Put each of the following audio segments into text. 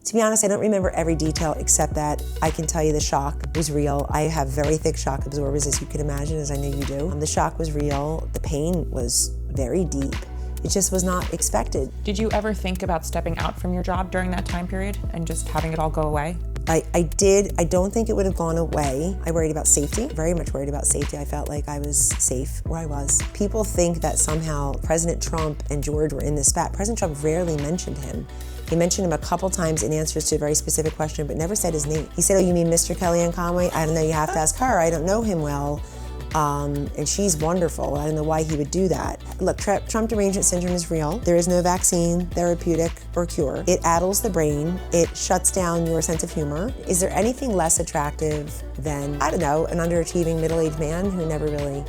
To be honest, I don't remember every detail except that I can tell you the shock was real. I have very thick shock absorbers, as you can imagine, as I know you do. The shock was real. The pain was very deep. It just was not expected. Did you ever think about stepping out from your job during that time period and just having it all go away? I did. I don't think it would have gone away. I worried about safety, very much worried about safety. I felt like I was safe where I was. People think that somehow President Trump and George were in this spat. President Trump rarely mentioned him. He mentioned him a couple times in answers to a very specific question, but never said his name. He said, "Oh, you mean Mr. Kellyanne Conway? I don't know, you have to ask her. I don't know him well. And she's wonderful. I don't know why he would do that." Look, Trump derangement syndrome is real. There is no vaccine, therapeutic, or cure. It addles the brain. It shuts down your sense of humor. Is there anything less attractive than, I don't know, an underachieving middle-aged man who never really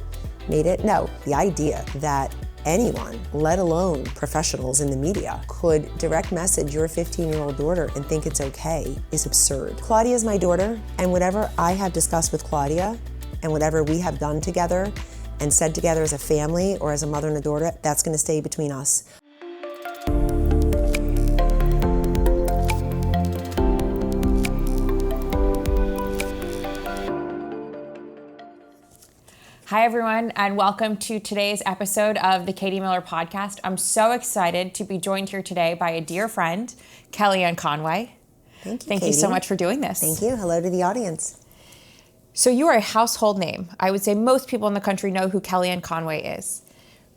made it? No. The idea that anyone, let alone professionals in the media, could direct message your 15-year-old daughter and think it's okay is absurd. Claudia is my daughter, and whatever I have discussed with Claudia and whatever we have done together and said together as a family or as a mother and a daughter, that's going to stay between us. Hi, everyone, and welcome to today's episode of the Katie Miller Podcast. I'm so excited to be joined here today by a dear friend, Kellyanne Conway. Thank you, Thank Katie. you so much for doing this. Thank you. Hello to the audience. So you are a household name. I would say most people in the country know who Kellyanne Conway is.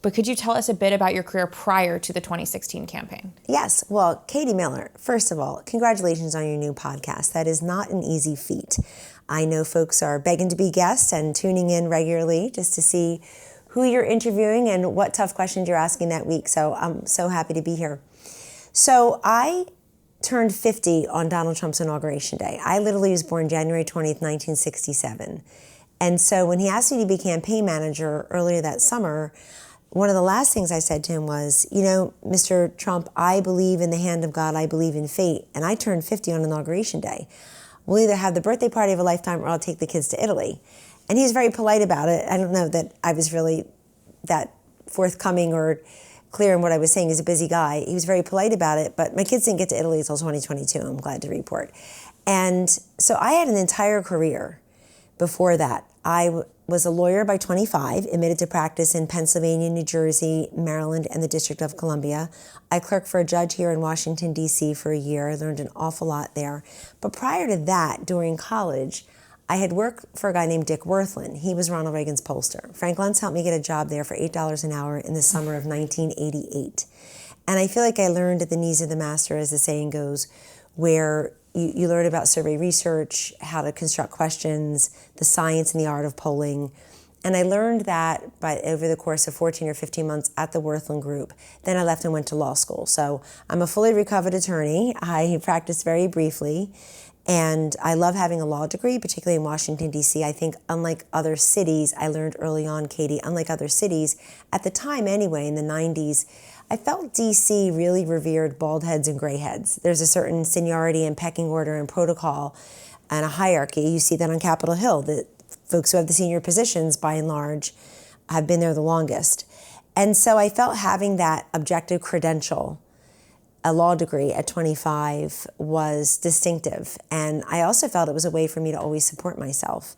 But could you tell us a bit about your career prior to the 2016 campaign? Yes. Well, Katie Miller, first of all, congratulations on your new podcast. That is not an easy feat. I know folks are begging to be guests and tuning in regularly just to see who you're interviewing and what tough questions you're asking that week. So I'm so happy to be here. So I turned 50 on Donald Trump's inauguration day. I literally was born January 20th, 1967. And so when he asked me to be campaign manager earlier that summer, one of the last things I said to him was, you know, Mr. Trump, I believe in the hand of God, I believe in fate. And I turned 50 on inauguration day. We'll either have the birthday party of a lifetime or I'll take the kids to Italy. And he was very polite about it. I don't know that I was really that forthcoming or clear in what I was saying. He's a busy guy. He was very polite about it, but my kids didn't get to Italy until 2022, I'm glad to report. And so I had an entire career before that. I was a lawyer by 25, admitted to practice in Pennsylvania, New Jersey, Maryland, and the District of Columbia. I clerked for a judge here in Washington, D.C. for a year. I learned an awful lot there. But prior to that, during college, I had worked for a guy named Dick Worthland. He was Ronald Reagan's pollster. Frank Luntz helped me get a job there for $8 an hour in the summer of 1988. And I feel like I learned at the knees of the master, as the saying goes, where you learn about survey research, how to construct questions, the science and the art of polling. And I learned that over the course of 14 or 15 months at the Worthland Group. Then I left and went to law school. So I'm a fully recovered attorney. I practiced very briefly. And I love having a law degree, particularly in Washington, D.C. I think unlike other cities, I learned early on, Katie, unlike other cities, at the time anyway, in the 90s, I felt D.C. really revered bald heads and gray heads. There's a certain seniority and pecking order and protocol and a hierarchy. You see that on Capitol Hill. The folks who have the senior positions, by and large, have been there the longest. And so I felt having that objective credential, a law degree at 25, was distinctive. And I also felt it was a way for me to always support myself.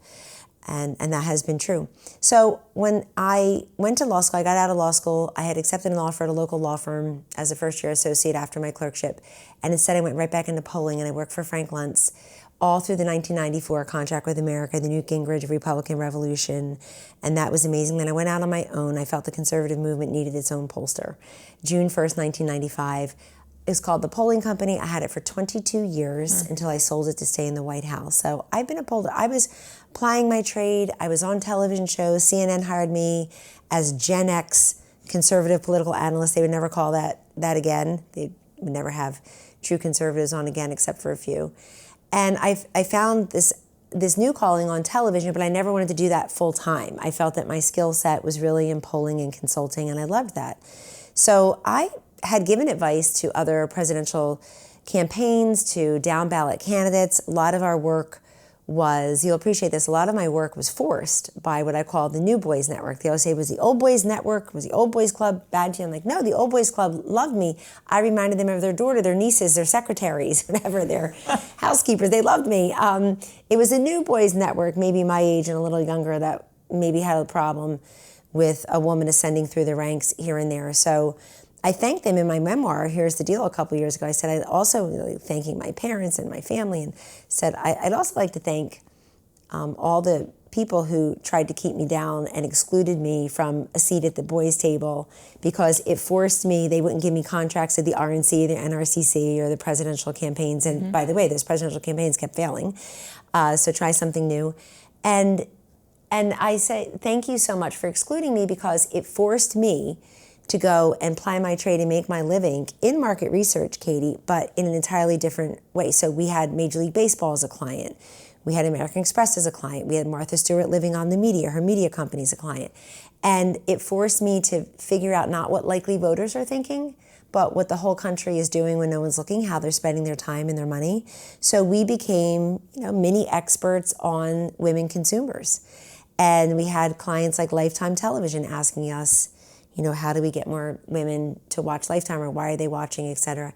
And that has been true. So when I went to law school, I got out of law school, I had accepted an offer at a local law firm as a first-year associate after my clerkship. And instead I went right back into polling and I worked for Frank Luntz all through the 1994 contract with America, the Newt Gingrich Republican Revolution. And that was amazing. Then I went out on my own. I felt the conservative movement needed its own pollster. June 1st, 1995. It was called The Polling Company. I had it for 22 years until I sold it to stay in the White House. So I've been a pollster. I was plying my trade. I was on television shows. CNN hired me as Gen X conservative political analyst. They would never call that again. They would never have true conservatives on again except for a few. And I found this new calling on television, but I never wanted to do that full time. I felt that my skill set was really in polling and consulting, and I loved that. So I had given advice to other presidential campaigns, to down ballot candidates. A lot of our work was, you'll appreciate this, a lot of my work was forced by what I call the New Boys Network. They always say, was the Old Boys Network, was the Old Boys Club bad to you? I'm like, no, the Old Boys Club loved me. I reminded them of their daughter, their nieces, their secretaries, whatever, their housekeepers. They loved me. It was the New Boys Network, maybe my age and a little younger, that maybe had a problem with a woman ascending through the ranks here and there. So I thanked them in my memoir. Here's the deal. A couple of years ago, I said, I also thanking my parents and my family, and said, I'd also like to thank all the people who tried to keep me down and excluded me from a seat at the boys' table because it forced me. They wouldn't give me contracts at the RNC, the NRCC, or the presidential campaigns. And by the way, those presidential campaigns kept failing. So try something new. And I say, thank you so much for excluding me, because it forced me to go and ply my trade and make my living in market research, Katie, but in an entirely different way. So we had Major League Baseball as a client. We had American Express as a client. We had Martha Stewart living on the media, her media company as a client. And it forced me to figure out not what likely voters are thinking, but what the whole country is doing when no one's looking, how they're spending their time and their money. So we became, mini experts on women consumers. And we had clients like Lifetime Television asking us, how do we get more women to watch Lifetime, or why are they watching, et cetera.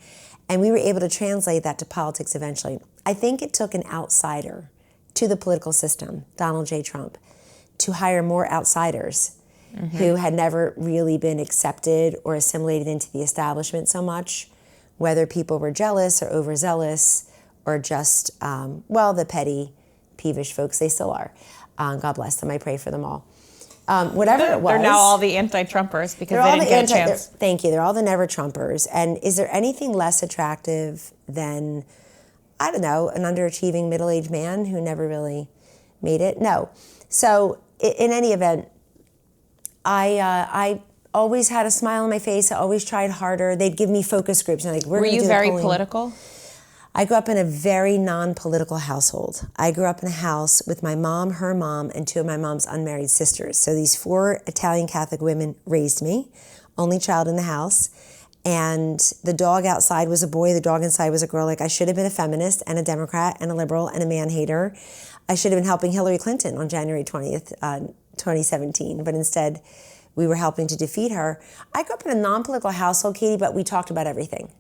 And we were able to translate that to politics eventually. I think it took an outsider to the political system, Donald J. Trump, to hire more outsiders who had never really been accepted or assimilated into the establishment so much, whether people were jealous or overzealous or just, the petty, peevish folks. They still are. God bless them. I pray for them all. Whatever it was. They're now all the anti-Trumpers because they didn't get a chance. Thank you. They're all the never-Trumpers. And is there anything less attractive than, I don't know, an underachieving middle-aged man who never really made it? No. So in any event, I always had a smile on my face. I always tried harder. They'd give me focus groups. And were you very political? I grew up in a very non-political household. I grew up in a house with my mom, her mom, and two of my mom's unmarried sisters. So these 4 Italian Catholic women raised me, only child in the house. And the dog outside was a boy, the dog inside was a girl. Like, I should have been a feminist and a Democrat and a liberal and a man-hater. I should have been helping Hillary Clinton on January 20th, 2017. But instead, we were helping to defeat her. I grew up in a non-political household, Katie, but we talked about everything.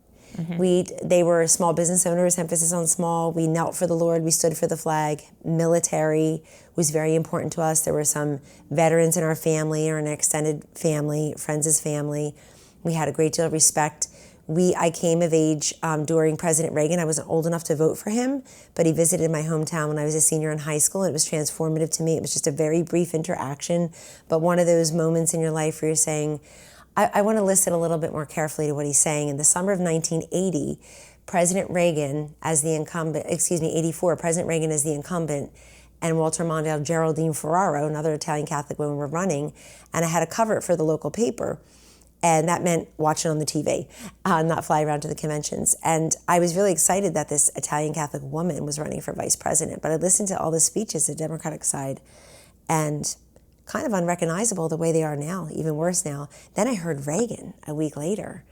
They were small business owners, emphasis on small. We knelt for the Lord. We stood for the flag. Military was very important to us. There were some veterans in our family or an extended family, friends' family. We had a great deal of respect. I came of age during President Reagan. I wasn't old enough to vote for him, but he visited my hometown when I was a senior in high school. It was transformative to me. It was just a very brief interaction, but one of those moments in your life where you're saying, I want to listen a little bit more carefully to what he's saying. In the summer of 1980, President Reagan as the incumbent, 84, President Reagan as the incumbent, and Walter Mondale, Geraldine Ferraro, another Italian Catholic woman, were running, and I had to cover it for the local paper. And that meant watching on the TV, not fly around to the conventions. And I was really excited that this Italian Catholic woman was running for vice president. But I listened to all the speeches, the Democratic side, and kind of unrecognizable the way they are now, even worse now. Then I heard Reagan a week later,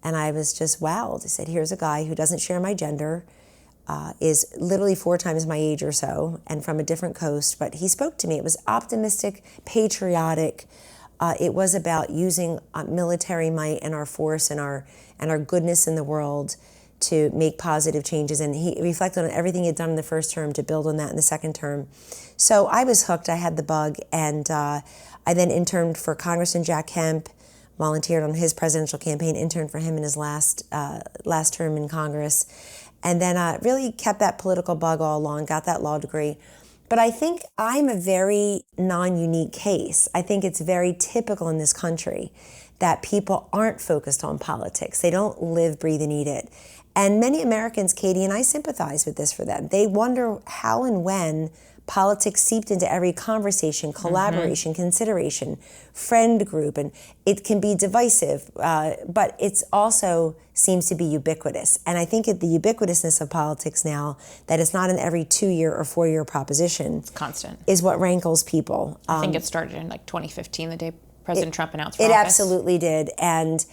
and I was just wowed. I said, here's a guy who doesn't share my gender, is literally 4 times my age or so, and from a different coast, but he spoke to me. It was optimistic, patriotic. It was about using military might and our force and our goodness in the world to make positive changes. And he reflected on everything he had done in the first term to build on that in the second term. So I was hooked. I had the bug. And I then interned for Congressman Jack Kemp, volunteered on his presidential campaign, interned for him in his last term in Congress. And then really kept that political bug all along, got that law degree. But I think I'm a very non-unique case. I think it's very typical in this country that people aren't focused on politics. They don't live, breathe, and eat it. And many Americans, Katie, and I sympathize with this for them. They wonder how and when politics seeped into every conversation, collaboration, consideration, friend group, and it can be divisive, but it's also seems to be ubiquitous. And I think the ubiquitousness of politics now, that it's not an every 2-year or 4-year proposition. It's constant. Is what rankles people. I think it started in 2015, the day President Trump announced for office. It absolutely did. And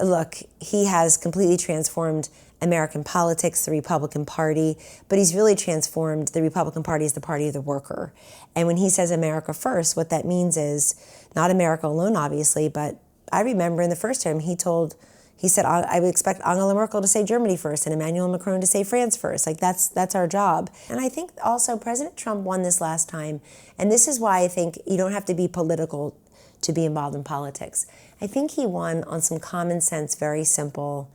look, he has completely transformed American politics, the Republican Party, but he's really transformed the Republican Party as the party of the worker. And when he says America first, what that means is not America alone, obviously, but I remember in the first term, he said, I would expect Angela Merkel to say Germany first and Emmanuel Macron to say France first. Like that's our job. And I think also President Trump won this last time. And this is why I think you don't have to be political to be involved in politics. I think he won on some common sense, very simple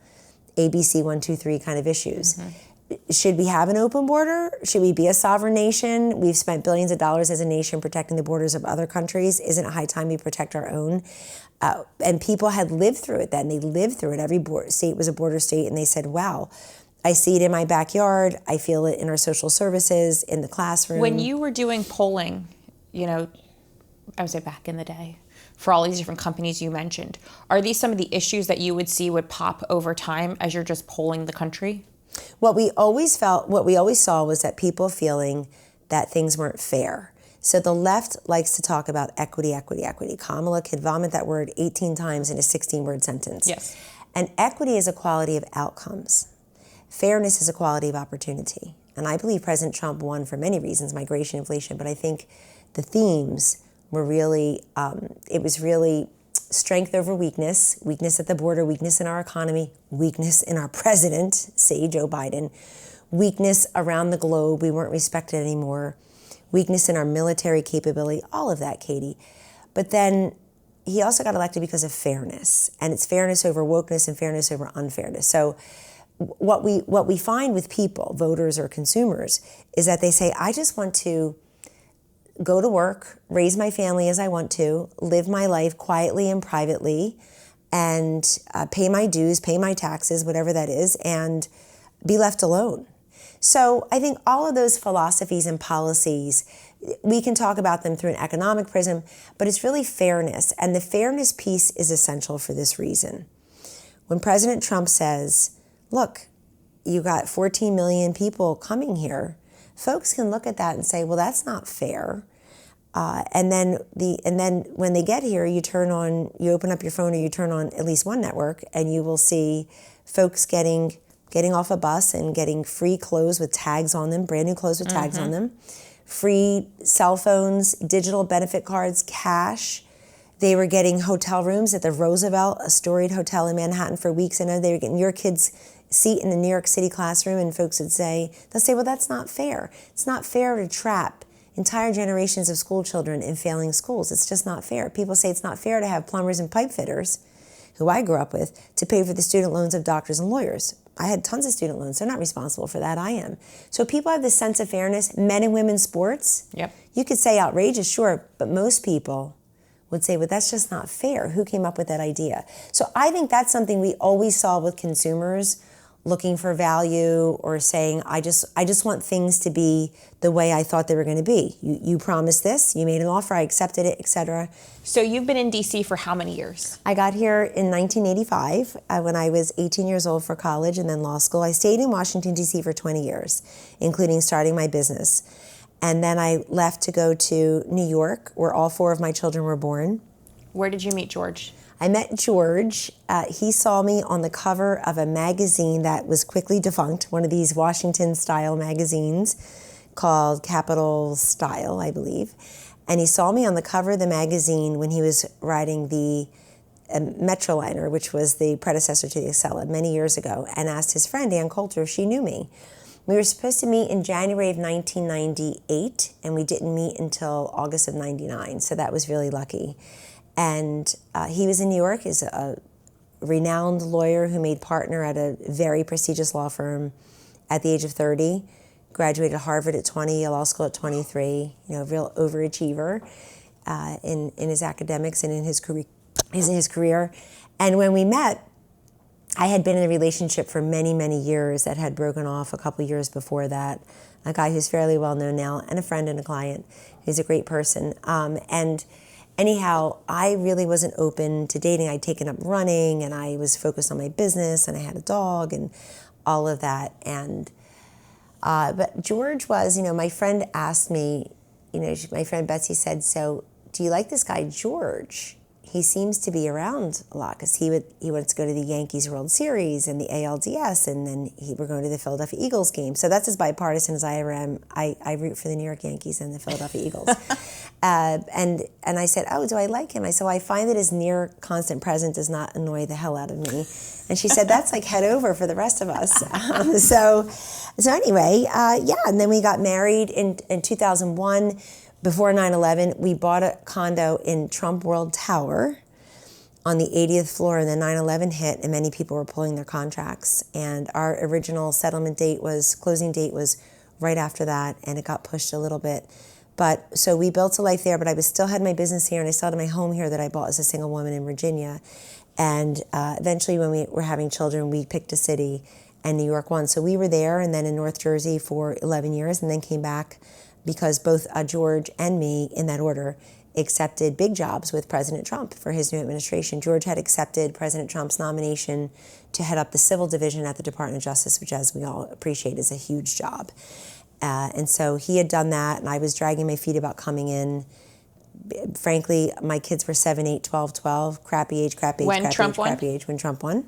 ABC 1, 2, 3 kind of issues. Mm-hmm. Should we have an open border? Should we be a sovereign nation? We've spent billions of dollars as a nation protecting the borders of other countries. Isn't it high time we protect our own? And people had lived through it then. They lived through it. Every state was a border state, and they said, wow, I see it in my backyard. I feel it in our social services, in the classroom. When you were doing polling, I would say back in the day, for all these different companies you mentioned, are these some of the issues that you would see would pop over time as you're just polling the country? What we always saw was that people feeling that things weren't fair. So the left likes to talk about equity, equity, equity. Kamala could vomit that word 18 times in a 16-word sentence. Yes. And equity is a quality of outcomes. Fairness is a quality of opportunity. And I believe President Trump won for many reasons, migration, inflation, but I think the themes were really, it was really strength over weakness, weakness at the border, weakness in our economy, weakness in our president, say Joe Biden, weakness around the globe, we weren't respected anymore, weakness in our military capability, all of that, Katie. But then he also got elected because of fairness, and it's fairness over wokeness and fairness over unfairness. So what we find with people, voters or consumers, is that they say, I just want to go to work, raise my family as I want to, live my life quietly and privately, and pay my dues, pay my taxes, whatever that is, and be left alone. So I think all of those philosophies and policies, we can talk about them through an economic prism, but it's really fairness. And the fairness piece is essential for this reason. When President Trump says, look, you got 14 million people coming here, folks can look at that and say, well, that's not fair. And then when they get here, you open up your phone or you turn on at least one network, and you will see folks getting off a bus and getting free clothes with tags on them, brand new clothes with tags on them, free cell phones, digital benefit cards, cash. They were getting hotel rooms at the Roosevelt, a storied hotel in Manhattan for weeks. I know they were getting your kids' seat in the New York City classroom, and folks they'll say, well, that's not fair. It's not fair to trap entire generations of school children in failing schools. It's just not fair. People say it's not fair to have plumbers and pipe fitters, who I grew up with, to pay for the student loans of doctors and lawyers. I had tons of student loans. They're not responsible for that. I am. So people have this sense of fairness. Men and women's sports, Yep. You could say outrageous, sure, but most people would say, well, that's just not fair. Who came up with that idea? So I think that's something we always saw with consumers looking for value or saying, I just want things to be the way I thought they were going to be. You promised this, you made an offer, I accepted it, etc. So you've been in D.C. for how many years? I got here in 1985 when I was 18 years old for college and then law school. I stayed in Washington, D.C. for 20 years, including starting my business. And then I left to go to New York, where all 4 of my children were born. Where did you meet George? I met George. He saw me on the cover of a magazine that was quickly defunct, one of these Washington-style magazines called Capital Style, I believe. And he saw me on the cover of the magazine when he was riding the Metroliner, which was the predecessor to the Acela, many years ago, and asked his friend, Ann Coulter, if she knew me. We were supposed to meet in January of 1998, and we didn't meet until August of 99, so that was really lucky. And he was in New York. He's a renowned lawyer who made partner at a very prestigious law firm at the age of 30, graduated Harvard at 20, Yale Law School at 23, a real overachiever in his academics and in his career. And when we met, I had been in a relationship for many, many years that had broken off a couple years before that. A guy who's fairly well known now, and a friend and a client who's a great person. And anyhow, I really wasn't open to dating. I'd taken up running, and I was focused on my business, and I had a dog, and all of that. And but George was, my friend asked me, my friend Betsy said, so do you like this guy, George? he seems to be around a lot because he wants to go to the Yankees World Series and the ALDS, and then we're going to the Philadelphia Eagles game. So that's as bipartisan as I ever am. I root for the New York Yankees and the Philadelphia Eagles. And I said, oh, do I like him? I said, I find that his near constant presence does not annoy the hell out of me. And she said, that's like head over for the rest of us. So anyway, and then we got married in 2001. Before 9/11, we bought a condo in Trump World Tower on the 80th floor, and then 9/11 hit, and many people were pulling their contracts. And our original closing date was right after that, and it got pushed a little bit. But so we built a life there, but I still had my business here, and I still had my home here that I bought as a single woman in Virginia. And eventually, when we were having children, we picked a city, and New York won. So we were there, and then in North Jersey for 11 years, and then came back because both George and me, in that order, accepted big jobs with President Trump for his new administration. George had accepted President Trump's nomination to head up the civil division at the Department of Justice, which, as we all appreciate, is a huge job. And so he had done that, and I was dragging my feet about coming in. Frankly, my kids were 7, 8, 12, 12, crappy age, when Trump won.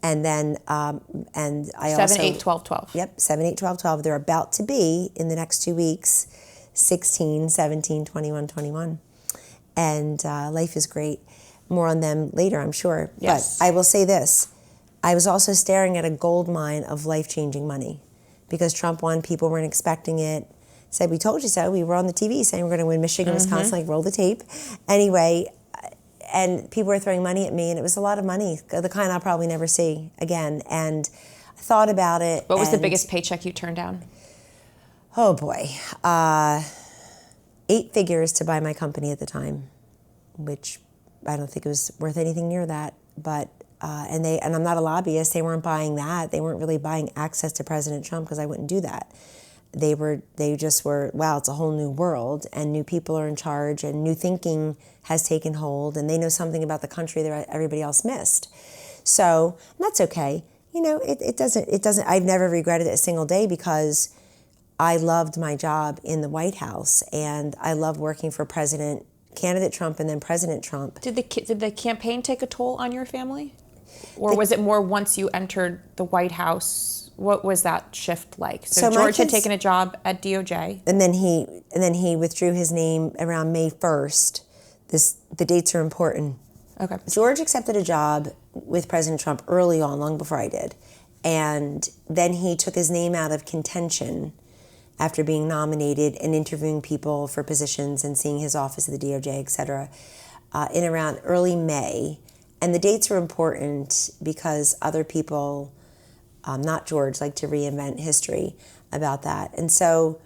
And then, and I 7, 8, 12, 12. Yep, 7, 8, 12, 12. They're about to be, in the next 2 weeks, 16, 17, 21, 21. And life is great. More on them later, I'm sure. Yes. But I will say this. I was also staring at a gold mine of life-changing money. Because Trump won, people weren't expecting it. Said, we told you so. We were on the TV saying we're going to win Michigan, Wisconsin, like roll the tape. Anyway, and people were throwing money at me, and it was a lot of money, the kind I'll probably never see again. And I thought about it. What was the biggest paycheck you turned down? Oh boy, 8 figures to buy my company at the time, which I don't think it was worth anything near that. But and I'm not a lobbyist. They weren't buying that. They weren't really buying access to President Trump because I wouldn't do that. They just were, wow, it's a whole new world, and new people are in charge, and new thinking has taken hold, and they know something about the country that everybody else missed. So that's okay. It doesn't. I've never regretted it a single day because I loved my job in the White House, and I love working for candidate Trump, and then President Trump. Did the campaign take a toll on your family, or was it more once you entered the White House? What was that shift like? So George had taken a job at DOJ, and then he withdrew his name around May 1st. The dates are important. Okay. George accepted a job with President Trump early on, long before I did, and then he took his name out of contention after being nominated and interviewing people for positions and seeing his office at the DOJ, et cetera, in around early May. And the dates are important because other people, not George, like to reinvent history about that. And so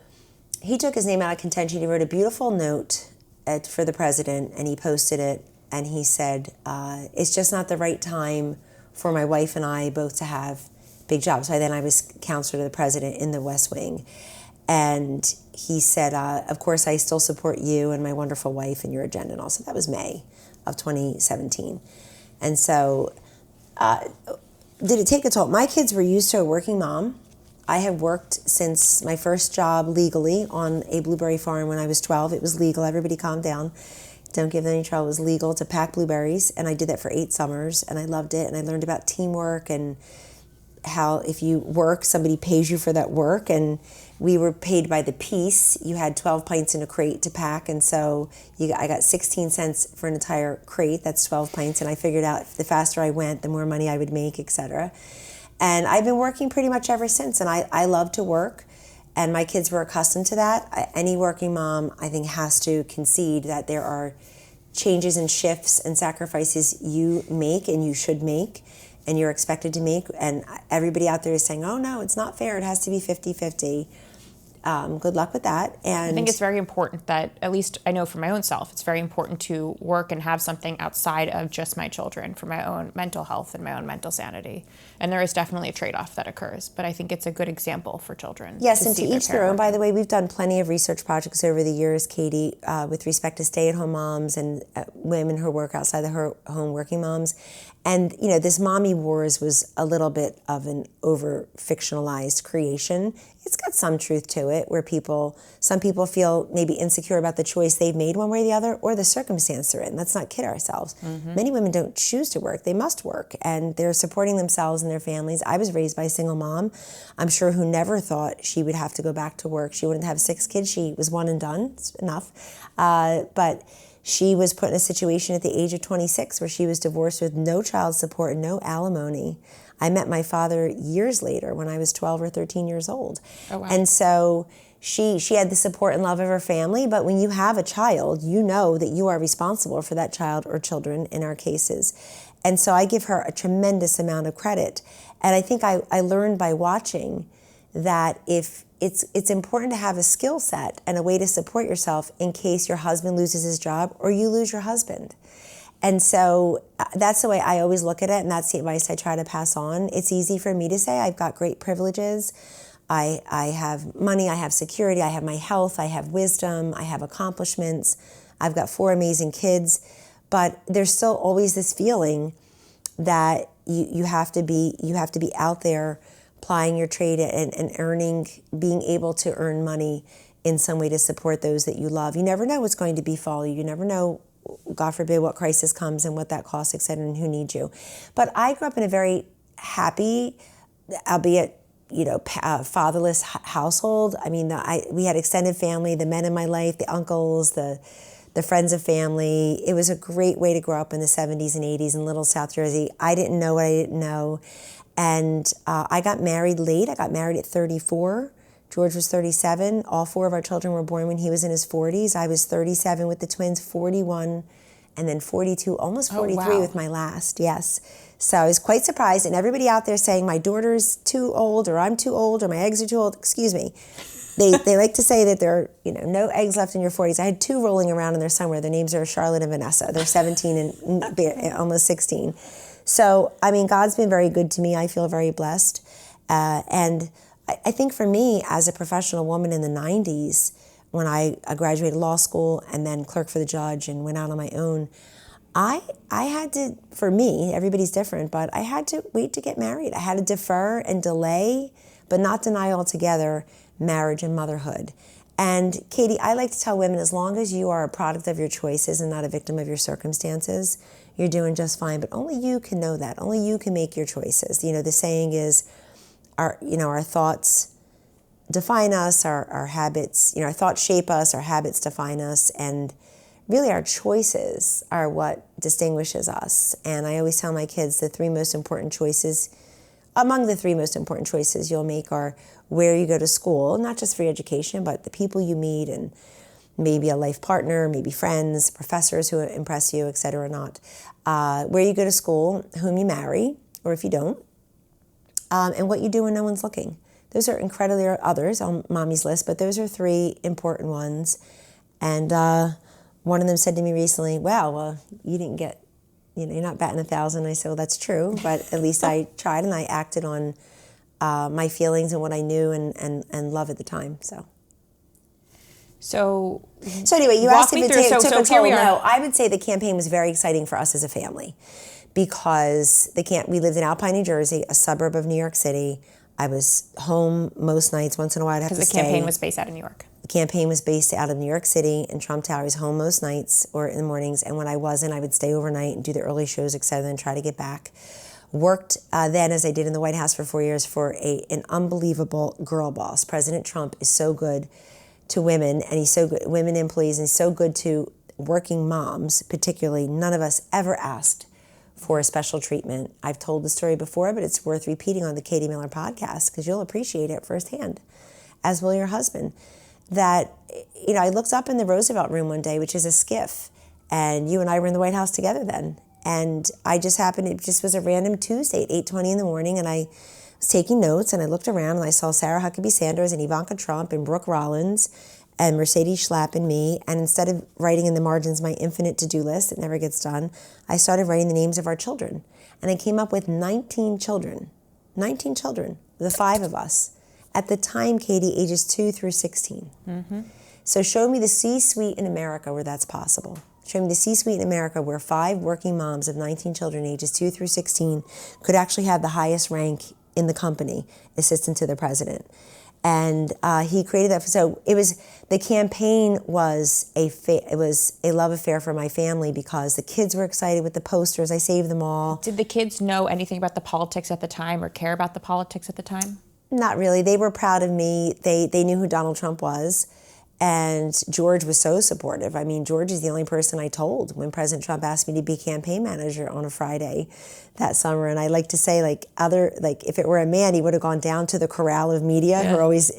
he took his name out of contention. He wrote a beautiful note for the president, and he posted it, and he said, it's just not the right time for my wife and I both to have big jobs. So then I was counselor to the president in the West Wing. And he said, of course, I still support you and my wonderful wife and your agenda and all. So that was May of 2017. And so did it take a toll? My kids were used to a working mom. I have worked since my first job legally on a blueberry farm when I was 12. It was legal. Everybody calm down. Don't give them any trouble. It was legal to pack blueberries. And I did that for 8 summers, and I loved it. And I learned about teamwork and how if you work, somebody pays you for that work. And we were paid by the piece. You had 12 pints in a crate to pack, and so I got 16 cents for an entire crate. That's 12 pints, and I figured out the faster I went, the more money I would make, etc. And I've been working pretty much ever since, and I love to work, and my kids were accustomed to that. Any working mom, I think, has to concede that there are changes and shifts and sacrifices you make and you should make, and you're expected to make, and everybody out there is saying, oh no, it's not fair, it has to be 50-50. Good luck with that. And I think it's very important that, at least I know for my own self, it's very important to work and have something outside of just my children for my own mental health and my own mental sanity. And there is definitely a trade-off that occurs, but I think it's a good example for children. Yes, and to each their own. By the way, we've done plenty of research projects over the years, Katie, with respect to stay-at-home moms and women who work outside the home, working moms. And, this mommy wars was a little bit of an over-fictionalized creation. It's got got some truth to it, where some people feel maybe insecure about the choice they've made one way or the other, or the circumstance they're in. Let's not kid ourselves. Many women don't choose to work. They must work, and they're supporting themselves and their families. I was raised by a single mom, I'm sure, who never thought she would have to go back to work. She wouldn't have 6 kids. She was one and done. It's enough. But she was put in a situation at the age of 26 where she was divorced with no child support and no alimony. I met my father years later when I was 12 or 13 years old. Oh, wow. And so she had the support and love of her family, but when you have a child, you know that you are responsible for that child or children in our cases. And so I give her a tremendous amount of credit. And I think I learned by watching that if it's important to have a skill set and a way to support yourself in case your husband loses his job or you lose your husband. And so that's the way I always look at it, and that's the advice I try to pass on. It's easy for me to say I've got great privileges. I have money, I have security, I have my health, I have wisdom, I have accomplishments. I've got 4 amazing kids. But there's still always this feeling that you have to be out there plying your trade and earning, being able to earn money in some way to support those that you love. You never know what's going to befall you. You never know, God forbid, what crisis comes and what that costs, et cetera, and who needs you. But I grew up in a very happy, albeit, fatherless household. I mean, we had extended family, the men in my life, the uncles, the friends of family. It was a great way to grow up in the 70s and 80s in Little South Jersey. I didn't know what I didn't know. And I got married late. I got married at 34. George was 37. All 4 of our children were born when he was in his 40s. I was 37 with the twins, 41, and then 42, almost 43 with my last, yes. So I was quite surprised. And everybody out there saying my daughter's too old, or I'm too old, or my eggs are too old, excuse me. They like to say that there are no eggs left in your 40s. I had 2 rolling around in there somewhere. Their names are Charlotte and Vanessa. They're 17 and almost 16. So, I mean, God's been very good to me. I feel very blessed. And I think for me, as a professional woman in the 90s, when I graduated law school and then clerked for the judge and went out on my own, I had to, for me, everybody's different, but I had to wait to get married. I had to defer and delay, but not deny altogether marriage and motherhood. And Katie, I like to tell women, as long as you are a product of your choices and not a victim of your circumstances, you're doing just fine. But only you can know that. Only you can make your choices. The saying is, our thoughts define us, our habits, our thoughts shape us, our habits define us, and really our choices are what distinguishes us. And I always tell my kids among the 3 most important choices you'll make are where you go to school, not just for your education, but the people you meet and maybe a life partner, maybe friends, professors who impress you, et cetera, or not. Where you go to school, whom you marry, or if you don't, and what you do when no one's looking. Those are incredibly others on mommy's list, but those are 3 important ones. And one of them said to me recently, wow, well, you didn't get, you're not batting 1,000. I said, well, that's true, but at least I tried and I acted on my feelings and what I knew and love at the time, So anyway, you asked if it took a toll. No, I would say the campaign was very exciting for us as a family because we lived in Alpine, New Jersey, a suburb of New York City. I was home most nights. Once in a while I'd have to stay. Because the campaign was based out of New York. The campaign was based out of New York City and Trump Tower. I was home most nights or in the mornings, and when I wasn't, I would stay overnight and do the early shows, et cetera, and try to get back. Worked then, as I did in the White House for 4 years, for an unbelievable girl boss. President Trump is so good to women, and he's so good, women employees, and he's so good to working moms, particularly. None of us ever asked for a special treatment. I've told the story before, but it's worth repeating on the Katie Miller podcast because you'll appreciate it firsthand, as will your husband. That, I looked up in the Roosevelt room one day, which is a skiff, and you and I were in the White House together then. And I just happened, it just was a random Tuesday at 8:20 in the morning, and I was taking notes, and I looked around, and I saw Sarah Huckabee Sanders and Ivanka Trump and Brooke Rollins and Mercedes Schlapp and me, and instead of writing in the margins my infinite to-do list that never gets done, I started writing the names of our children. And I came up with 19 children, the 5 of us. At the time, Katie, ages 2 through 16. Mm-hmm. So show me the C-suite in America where that's possible. Show me the C-suite in America where 5 working moms of 19 children ages 2 through 16 could actually have the highest rank in the company, assistant to the president. And he created that. So the campaign was it was a love affair for my family because the kids were excited with the posters. I saved them all. Did the kids know anything about the politics at the time or care about the politics at the time? Not really. They were proud of me. They knew who Donald Trump was. And George was so supportive. I mean, George is the only person I told when President Trump asked me to be campaign manager on a Friday that summer. And I like to say, if it were a man, he would have gone down to the corral of media who are always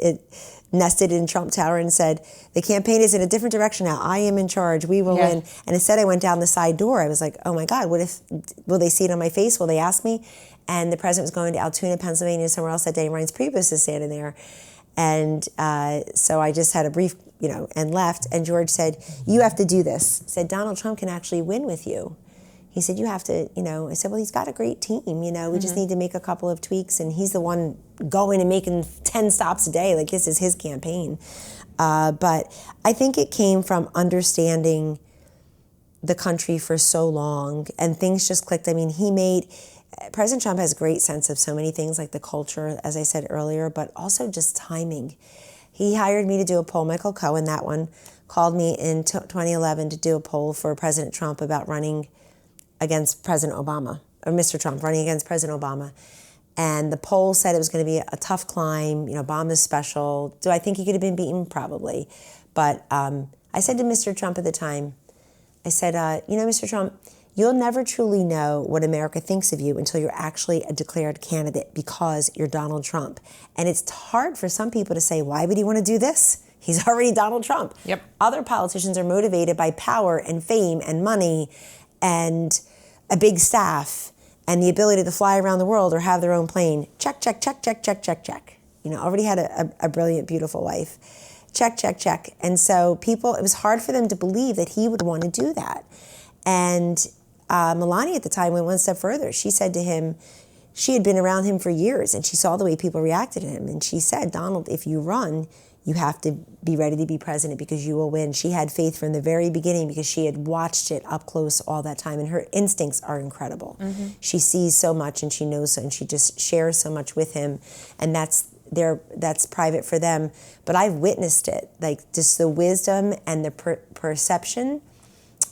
nested in Trump Tower and said, the campaign is in a different direction now. I am in charge. We will win. And instead I went down the side door. I was like, oh my God, will they see it on my face? Will they ask me? And the president was going to Altoona, Pennsylvania, somewhere else that day. Reince Priebus is standing there. And so I just had a brief, and left. And George said, you have to do this. He said, Donald Trump can actually win with you. He said, you have to, I said, well, he's got a great team, we just need to make a couple of tweaks. And he's the one going and making 10 stops a day. Like, this is his campaign. But I think it came from understanding the country for so long and things just clicked. I mean, President Trump has a great sense of so many things, like the culture, as I said earlier, but also just timing. He hired me to do a poll. Michael Cohen, that one, called me in 2011 to do a poll for President Trump about running against President Obama, or Mr. Trump running against President Obama. And the poll said it was going to be a tough climb. Obama's special. Do I think he could have been beaten? Probably. But I said to Mr. Trump at the time, I said, Mr. Trump, you'll never truly know what America thinks of you until you're actually a declared candidate because you're Donald Trump. And it's hard for some people to say, why would he want to do this? He's already Donald Trump. Yep. Other politicians are motivated by power and fame and money and a big staff and the ability to fly around the world or have their own plane. Check, check, check, check, check, check, check. Already had a brilliant, beautiful wife. Check, check, check. And so it was hard for them to believe that he would want to do that. And Melania at the time went one step further. She said to him, she had been around him for years and she saw the way people reacted to him. And she said, Donald, if you run, you have to be ready to be president because you will win. She had faith from the very beginning because she had watched it up close all that time. And her instincts are incredible. Mm-hmm. She sees so much and she knows so, and she just shares so much with him. And that's private for them. But I've witnessed it, like just the wisdom and the perception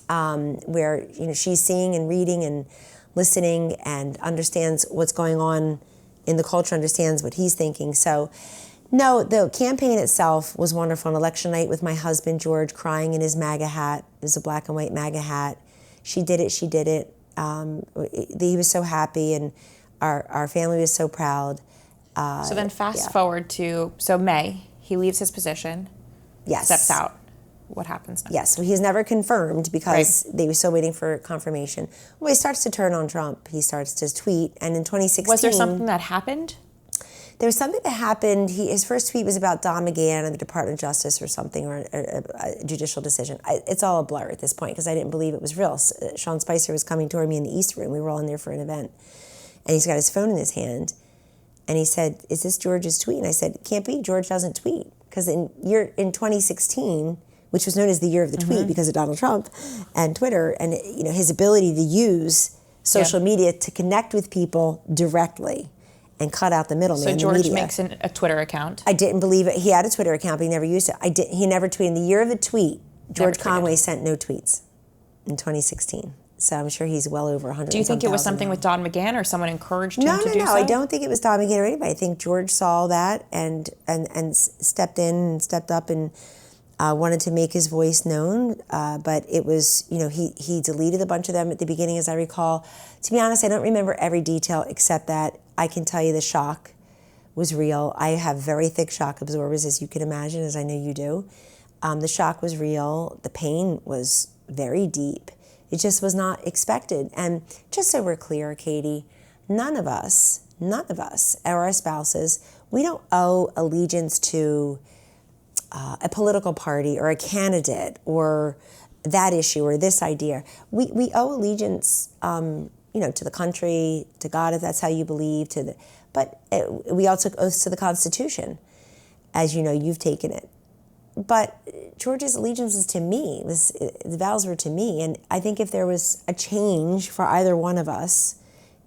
where she's seeing and reading and listening and understands what's going on in the culture, understands what he's thinking. So, no, the campaign itself was wonderful. On election night with my husband, George, crying in his MAGA hat. It was a black and white MAGA hat. She did it. He was so happy and our family was so proud. So then fast forward to, May, he leaves his position, steps out. What happens next? Yes, so he's never confirmed because they were still waiting for confirmation. Well, he starts to turn on Trump. He starts to tweet, and in 2016... Was there something that happened? There was something that happened. His first tweet was about Don McGahn and the Department of Justice or something, or a judicial decision. It's all a blur at this point because I didn't believe it was real. Sean Spicer was coming toward me in the East Room. We were all in there for an event. And he's got his phone in his hand. And he said, is this George's tweet? And I said, it can't be. George doesn't tweet. Because in 2016... which was known as the year of the tweet because of Donald Trump and Twitter and his ability to use social media to connect with people directly and cut out the middleman. So George makes a Twitter account. I didn't believe it. He had a Twitter account, but he never used it. He never tweeted. In the year of the tweet, George Conway sent no tweets in 2016. So I'm sure he's well over 100. Do you think it was something with Don McGahn or someone encouraged him to do so? No, I don't think it was Don McGahn or anybody. I think George saw that and stepped in and stepped up and wanted to make his voice known, but it was, he deleted a bunch of them at the beginning, as I recall. To be honest, I don't remember every detail except that I can tell you the shock was real. I have very thick shock absorbers, as you can imagine, as I know you do. The shock was real. The pain was very deep. It just was not expected. And just so we're clear, Katie, none of us, or our spouses, we don't owe allegiance to a political party or a candidate or that issue or this idea. We owe allegiance, to the country, to God, if that's how you believe, but we all took oaths to the Constitution, as you know, you've taken it. But George's allegiance was to me. The vows were to me. And I think if there was a change for either one of us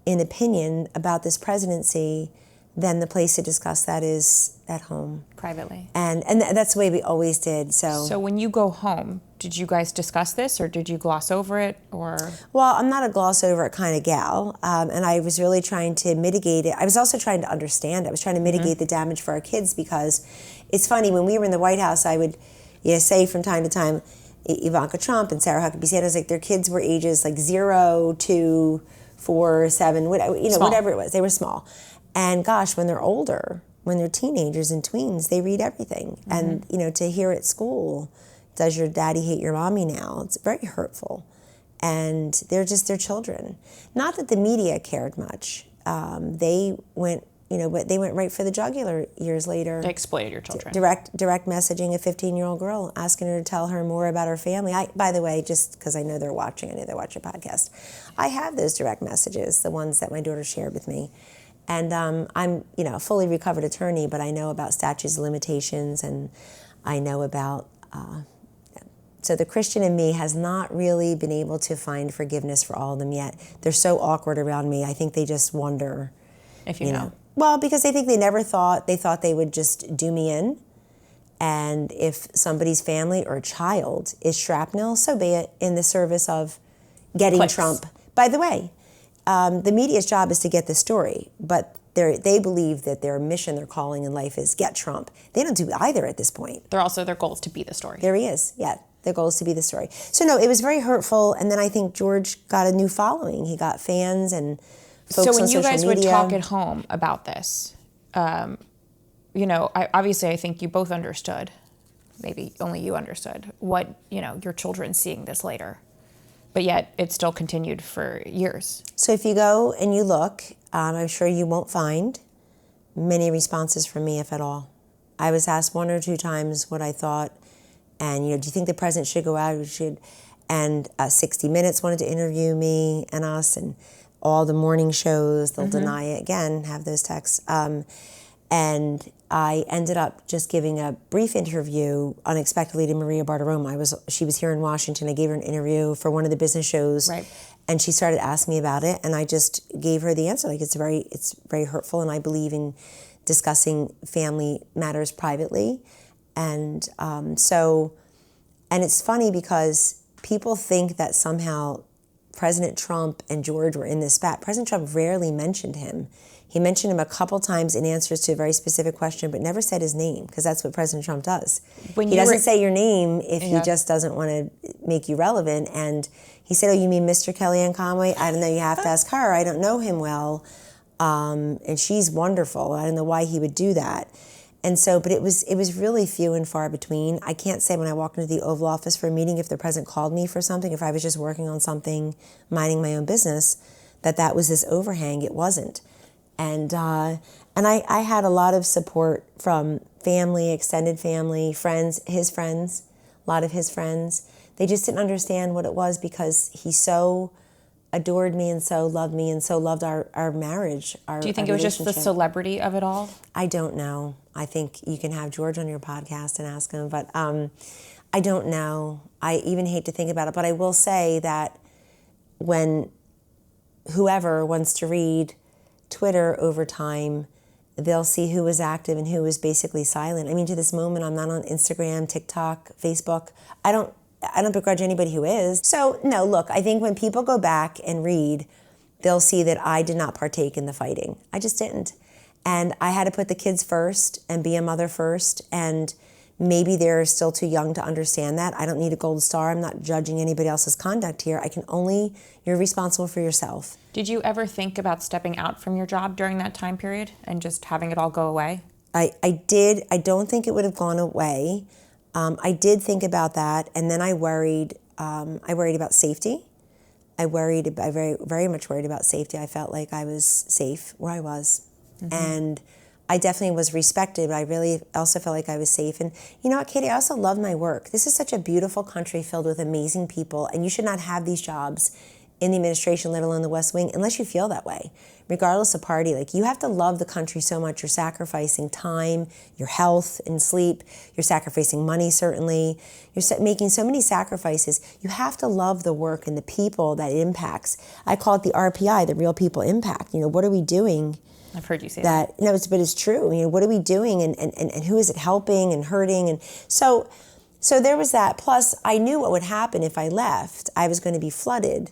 in opinion about this presidency, then the place to discuss that is at home. Privately. And that's the way we always did. So when you go home, did you guys discuss this, or did you gloss over it, or? Well, I'm not a gloss over it kind of gal, and I was really trying to mitigate it. I was also trying to understand. I was trying to mitigate the damage for our kids, because it's funny, when we were in the White House, I would say from time to time, Ivanka Trump and Sarah Huckabee Sanders, like their kids were ages like 0 to 4, 7, whatever it was. They were small. And gosh, when they're older, when they're teenagers and tweens, they read everything. And, to hear at school, does your daddy hate your mommy now? It's very hurtful. And they're just their children. Not that the media cared much. They went right for the jugular years later. They exploited your children. Direct messaging a 15-year-old girl, asking her to tell her more about her family. By the way, just because I know they're watching, I know they watch your podcast, I have those direct messages, the ones that my daughter shared with me. And I'm, a fully recovered attorney, but I know about statutes of limitations, and I know about... So the Christian in me has not really been able to find forgiveness for all of them yet. They're so awkward around me. I think they just wonder... If you know. Well, because they think they thought they would just do me in. And if somebody's family or child is shrapnel, so be it, in the service of getting Clicks. Trump. By the way, the media's job is to get the story, but they believe that their mission, their calling in life is get Trump. They don't do either at this point. Their goal is to be the story. There he is, yeah. Their goal is to be the story. So no, it was very hurtful. And then I think George got a new following. He got fans and folks on social media. So when you guys would talk at home about this, obviously I think you both understood, maybe only you understood, what, your children seeing this later. But yet it still continued for years. So if you go and you look, I'm sure you won't find many responses from me, if at all. I was asked 1 or 2 times what I thought, and do you think the president should go out? And 60 Minutes wanted to interview me and us, and all the morning shows, they'll deny it again, have those texts. And I ended up just giving a brief interview unexpectedly to Maria Bartiromo. She was here in Washington. I gave her an interview for one of the business shows. Right. And she started asking me about it, and I just gave her the answer. Like, it's very hurtful, and I believe in discussing family matters privately. And and it's funny because people think that somehow President Trump and George were in this spat. President Trump rarely mentioned him. He mentioned him a couple times in answers to a very specific question, but never said his name, because that's what President Trump does. He doesn't say your name if he just doesn't want to make you relevant. And he said, "Oh, you mean Mr. Kellyanne Conway? I don't know. You have to ask her. I don't know him well, and she's wonderful. I don't know why he would do that." And so, but it was really few and far between. I can't say when I walked into the Oval Office for a meeting, if the president called me for something, if I was just working on something, minding my own business, that was this overhang. It wasn't. And I had a lot of support from family, extended family, friends, his friends, a lot of his friends. They just didn't understand what it was, because he so adored me and so loved our marriage, our Do you think it was just the celebrity of it all? I don't know. I think you can have George on your podcast and ask him, but I don't know. I even hate to think about it, but I will say that when whoever wants to read Twitter over time, they'll see who was active and who was basically silent. I mean, to this moment, I'm not on Instagram, TikTok, Facebook. I don't begrudge anybody who is. So, no, look, I think when people go back and read, they'll see that I did not partake in the fighting. I just didn't. And I had to put the kids first and be a mother first. And maybe they're still too young to understand that. I don't need a gold star. I'm not judging anybody else's conduct here. You're responsible for yourself. Did you ever think about stepping out from your job during that time period and just having it all go away? I did. I don't think it would have gone away. I did think about that, and then I worried about safety. I very, very much worried about safety. I felt like I was safe where I was. And I definitely was respected, but I really also felt like I was safe. And you know what, Katie, I also love my work. This is such a beautiful country filled with amazing people, and you should not have these jobs in the administration, let alone the West Wing, unless you feel that way, regardless of party. Like, you have to love the country so much. You're sacrificing time, your health and sleep. You're sacrificing money, certainly. You're making so many sacrifices. You have to love the work and the people that it impacts. I call it the RPI, the real people impact. What are we doing I've heard you say that. But it's true. What are we doing, and who is it helping and hurting? And so there was that. Plus, I knew what would happen if I left. I was going to be flooded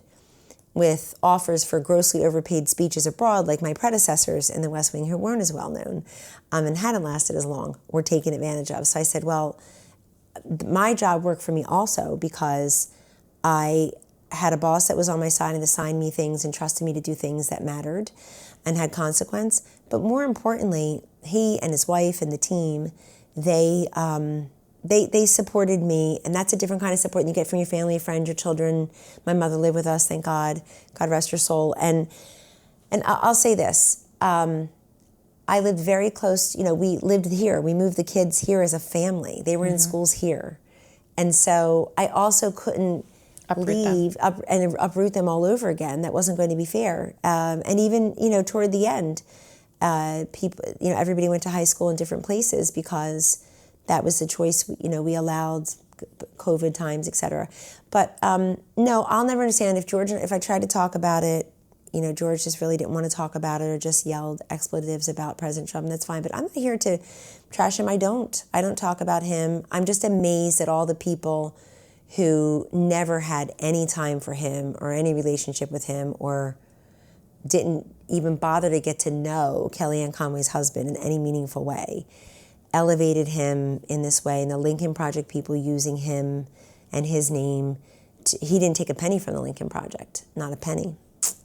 with offers for grossly overpaid speeches abroad, like my predecessors in the West Wing, who weren't as well known and hadn't lasted as long, were taken advantage of. So I said, well, my job worked for me also because I had a boss that was on my side and assigned me things and trusted me to do things that mattered and had consequence. But more importantly, he and his wife and the team, they supported me, and that's a different kind of support than you get from your family, friends, your children. My mother lived with us, thank God. God rest her soul. And I'll say this. I lived very close. We lived here. We moved the kids here as a family. They were in schools here. And so I also couldn't uproot them all over again. That wasn't going to be fair. And even, toward the end, people, everybody went to high school in different places because that was the choice, we allowed, COVID times, et cetera. But no, I'll never understand if I tried to talk about it, George just really didn't want to talk about it or just yelled expletives about President Trump, and that's fine. But I'm not here to trash him. I don't talk about him. I'm just amazed at all the people who never had any time for him or any relationship with him or didn't even bother to get to know Kellyanne Conway's husband in any meaningful way, elevated him in this way, and the Lincoln Project people using him and his name. He didn't take a penny from the Lincoln Project, not a penny.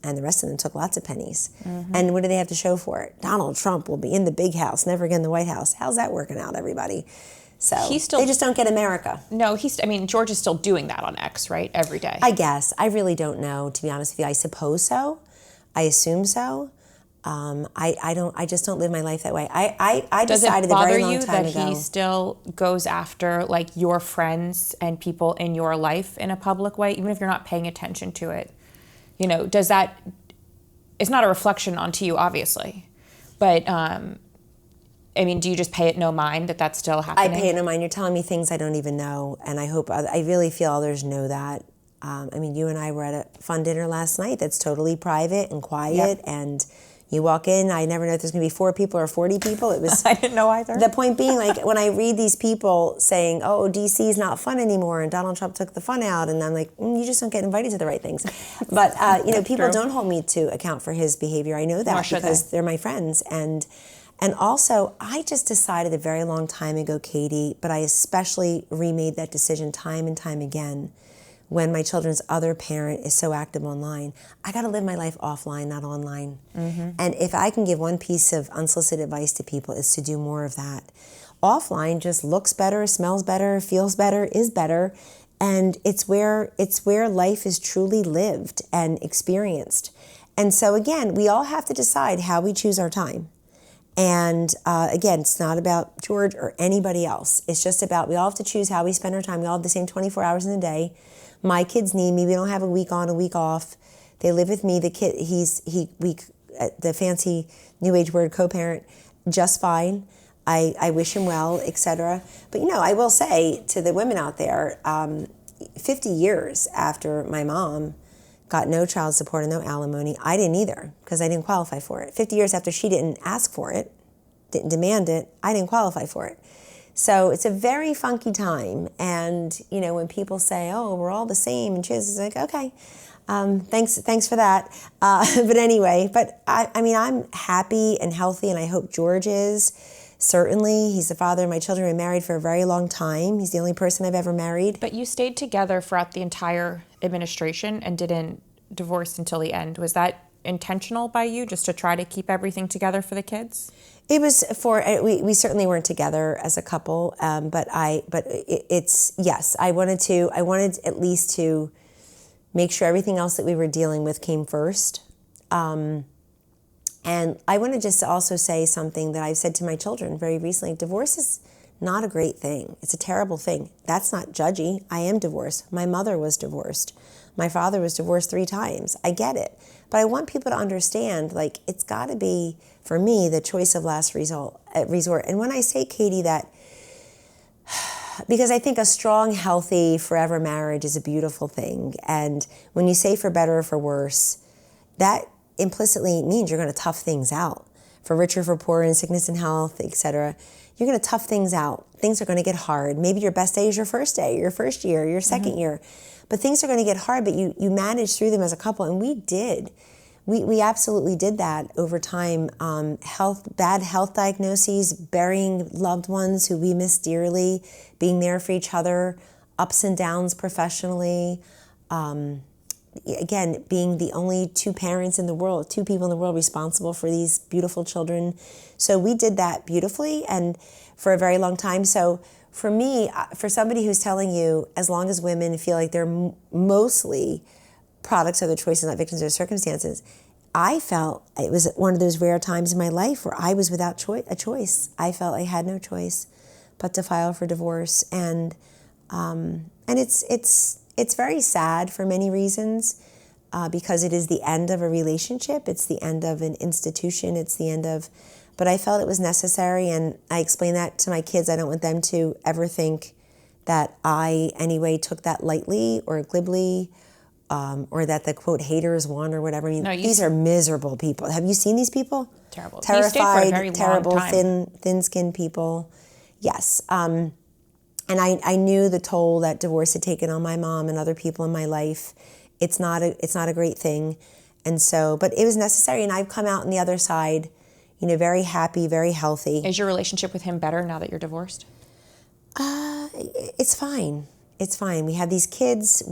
And the rest of them took lots of pennies. And what do they have to show for it? Donald Trump will be in the big house, never again the White House. How's that working out, everybody? So they just don't get America. No, George is still doing that on X, right? Every day. I guess. I really don't know, to be honest with you. I suppose so. I assume so. I just don't live my life that way. I decided a very long time ago. Does it bother you that he still goes after like your friends and people in your life in a public way, even if you're not paying attention to it? Does that, it's not a reflection onto you, obviously, but do you just pay it no mind that that's still happening? I pay it no mind. You're telling me things I don't even know, and I really feel others know that. You and I were at a fun dinner last night that's totally private and quiet, and you walk in, I never know if there's going to be 4 people or 40 people. It was. I didn't know either. The point being, like, when I read these people saying, oh, D.C. is not fun anymore, and Donald Trump took the fun out, and I'm like, you just don't get invited to the right things. But, people don't hold me to account for his behavior. I know that because they're my friends. And also, I just decided a very long time ago, Katie, but I especially remade that decision time and time again, when my children's other parent is so active online, I got to live my life offline, not online. And if I can give one piece of unsolicited advice to people, is to do more of that. Offline just looks better, smells better, feels better, is better, and it's where life is truly lived and experienced. And so again, we all have to decide how we choose our time. And again, it's not about George or anybody else. It's just about, we all have to choose how we spend our time. We all have the same 24 hours in a day. My kids need me. We don't have a week on, a week off. They live with me. The kid, the fancy new age word, co-parent, just fine. I wish him well, etc. But I will say to the women out there, 50 years after my mom got no child support and no alimony, I didn't either, because I didn't qualify for it. 50 years after she didn't ask for it, didn't demand it, I didn't qualify for it. So it's a very funky time. And, when people say, oh, we're all the same, and it's like, okay, thanks for that. But anyway, I'm happy and healthy, and I hope George is. Certainly, he's the father of my children. We've been married for a very long time. He's the only person I've ever married. But you stayed together throughout the entire administration and didn't divorce until the end. Was that intentional by you, just to try to keep everything together for the kids? It was we certainly weren't together as a couple, yes, I wanted at least to make sure everything else that we were dealing with came first. And I want to just also say something that I've said to my children very recently. Divorce is not a great thing. It's a terrible thing. That's not judgy. I am divorced. My mother was divorced. My father was divorced 3 times. I get it. But I want people to understand, like, it's got to be, for me, the choice of last resort. And when I say, Katie, that, because I think a strong, healthy, forever marriage is a beautiful thing. And when you say for better or for worse, that implicitly means you're going to tough things out. for richer, for poorer, in sickness and health, etc. You're going to tough things out. Things are going to get hard. Maybe your best day is your first day, your first year, your second year. But things are going to get hard, but you manage through them as a couple, and we did. We absolutely did that over time. Bad health diagnoses, burying loved ones who we miss dearly, being there for each other, ups and downs professionally. Again, being the only two parents in the world, two people in the world responsible for these beautiful children. So we did that beautifully and for a very long time. So for me, for somebody who's telling you, as long as women feel like they're mostly products of their choices, not victims of their circumstances, I felt it was one of those rare times in my life where I was without a choice. I felt I had no choice but to file for divorce, and it's very sad for many reasons, because it is the end of a relationship, it's the end of an institution, it's the end of. But I felt it was necessary, and I explain that to my kids. I don't want them to ever think that I, anyway, took that lightly or glibly, or that the, quote, haters won or whatever. I mean, these are miserable people. Have you seen these people? Terrible. Terrified, terrible, thin-skinned people. Yes. And I knew the toll that divorce had taken on my mom and other people in my life. It's not a great thing. And so, but it was necessary, and I've come out on the other side, very happy, very healthy. Is your relationship with him better now that you're divorced? It's fine. It's fine. We have these kids.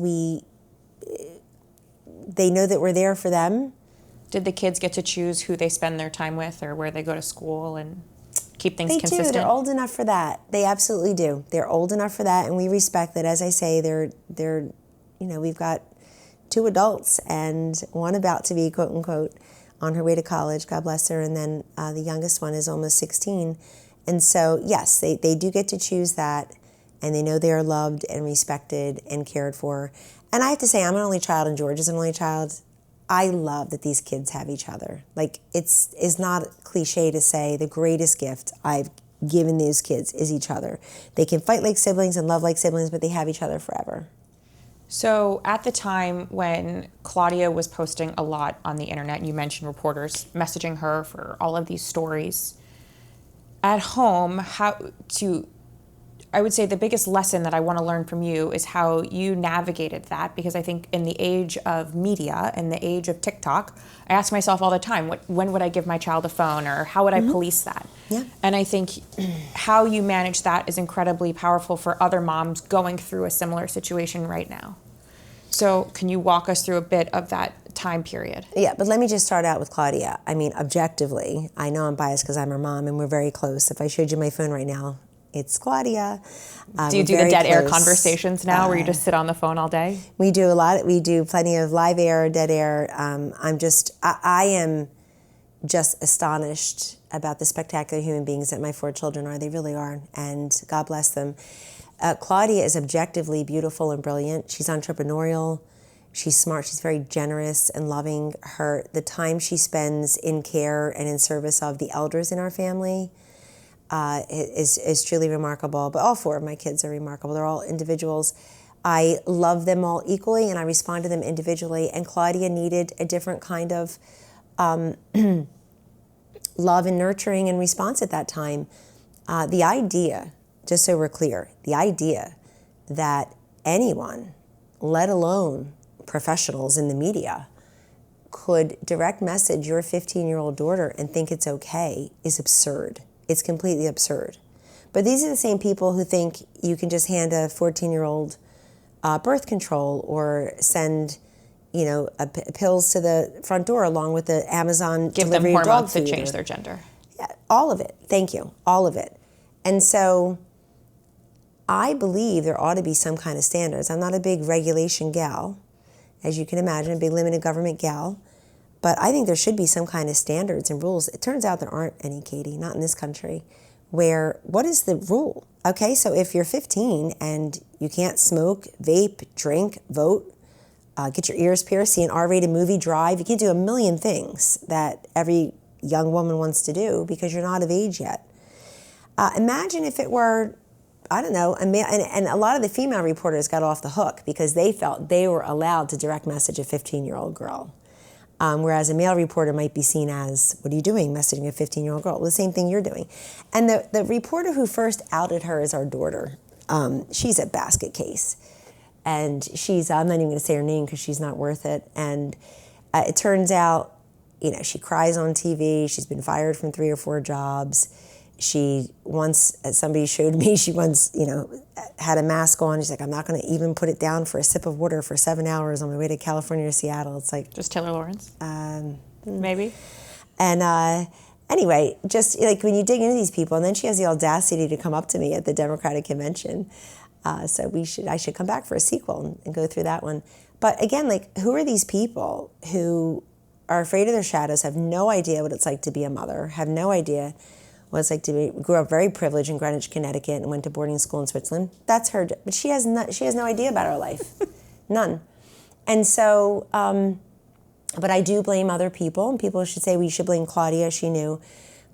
They know that we're there for them. Did the kids get to choose who they spend their time with or where they go to school and keep things consistent? They do. They're old enough for that. They absolutely do. They're old enough for that, and we respect that. As I say, they're we've got 2 adults and one about to be, quote unquote, on her way to college, God bless her, and then the youngest one is almost 16. And so, yes, they do get to choose that, and they know they are loved and respected and cared for. And I have to say, I'm an only child, and George is an only child. I love that these kids have each other. Like, it's not cliche to say the greatest gift I've given these kids is each other. They can fight like siblings and love like siblings, but they have each other forever. So at the time when Claudia was posting a lot on the internet, you mentioned reporters messaging her for all of these stories. At home, I would say the biggest lesson that I want to learn from you is how you navigated that, because I think in the age of media, in the age of TikTok, I ask myself all the time, when would I give my child a phone, or how would I police that? Yeah. And I think how you manage that is incredibly powerful for other moms going through a similar situation right now. So can you walk us through a bit of that time period? Yeah, but let me just start out with Claudia. I mean, objectively, I know I'm biased because I'm her mom and we're very close. If I showed you my phone right now, it's Claudia. Do you do the dead air conversations now where you just sit on the phone all day? We do a lot. We do plenty of live air, dead air. I am just astonished about the spectacular human beings that my 4 children are. They really are, and God bless them. Claudia is objectively beautiful and brilliant. She's entrepreneurial. She's smart. She's very generous and loving. The time she spends in care and in service of the elders in our family is truly remarkable. But all 4 of my kids are remarkable. They're all individuals. I love them all equally, and I respond to them individually. And Claudia needed a different kind of love and nurturing and response at that time. The idea, just so we're clear, the idea that anyone, let alone professionals in the media, could direct message your 15-year-old daughter and think it's okay is absurd. It's completely absurd. But these are the same people who think you can just hand a 14-year-old birth control or send, pills to the front door along with the Amazon give them delivery dog hormones food. to change their gender. Yeah, all of it. Thank you. All of it. And so I believe there ought to be some kind of standards. I'm not a big regulation gal, as you can imagine, a big limited government gal. But I think there should be some kind of standards and rules. It turns out there aren't any, Katie, not in this country, what is the rule? Okay, so if you're 15 and you can't smoke, vape, drink, vote, get your ears pierced, see an R-rated movie, drive, you can't do a million things that every young woman wants to do because you're not of age yet. Imagine if it were, I don't know, and a lot of the female reporters got off the hook because they felt they were allowed to direct message a 15-year-old girl. Whereas a male reporter might be seen as, what are you doing, messaging a 15-year-old girl? Well, the same thing you're doing. And the reporter who first outed her is our daughter. She's a basket case. And I'm not even going to say her name because she's not worth it. And it turns out, she cries on TV. She's been fired from 3 or 4 jobs. She once, as somebody showed me, she once, had a mask on. She's like, I'm not going to even put it down for a sip of water for 7 hours on my way to California or Seattle. It's like... Just Taylor Lawrence? Maybe. And anyway, just like when you dig into these people, and then she has the audacity to come up to me at the Democratic Convention. So I should come back for a sequel and go through that one. But again, like, who are these people who are afraid of their shadows, have no idea what it's like to be a mother, have no idea what it's like to be, grew up very privileged in Greenwich, Connecticut, and went to boarding school in Switzerland. That's her, but she has no idea about her life, none. And so, but I do blame other people, and people should say we should blame Claudia. She knew.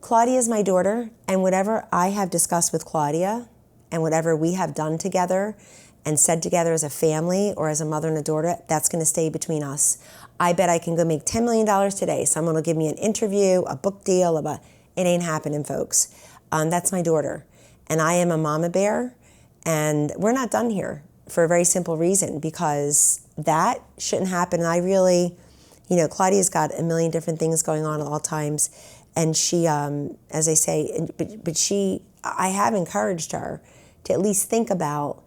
Claudia is my daughter, and whatever I have discussed with Claudia, and whatever we have done together and said together as a family or as a mother and a daughter, that's going to stay between us. I bet I can go make $10 million today. Someone will give me an interview, a book deal, it ain't happening, folks. That's my daughter. And I am a mama bear, and we're not done here for a very simple reason, because that shouldn't happen. And I really, Claudia's got a million different things going on at all times. And she, as I say, I have encouraged her to at least think about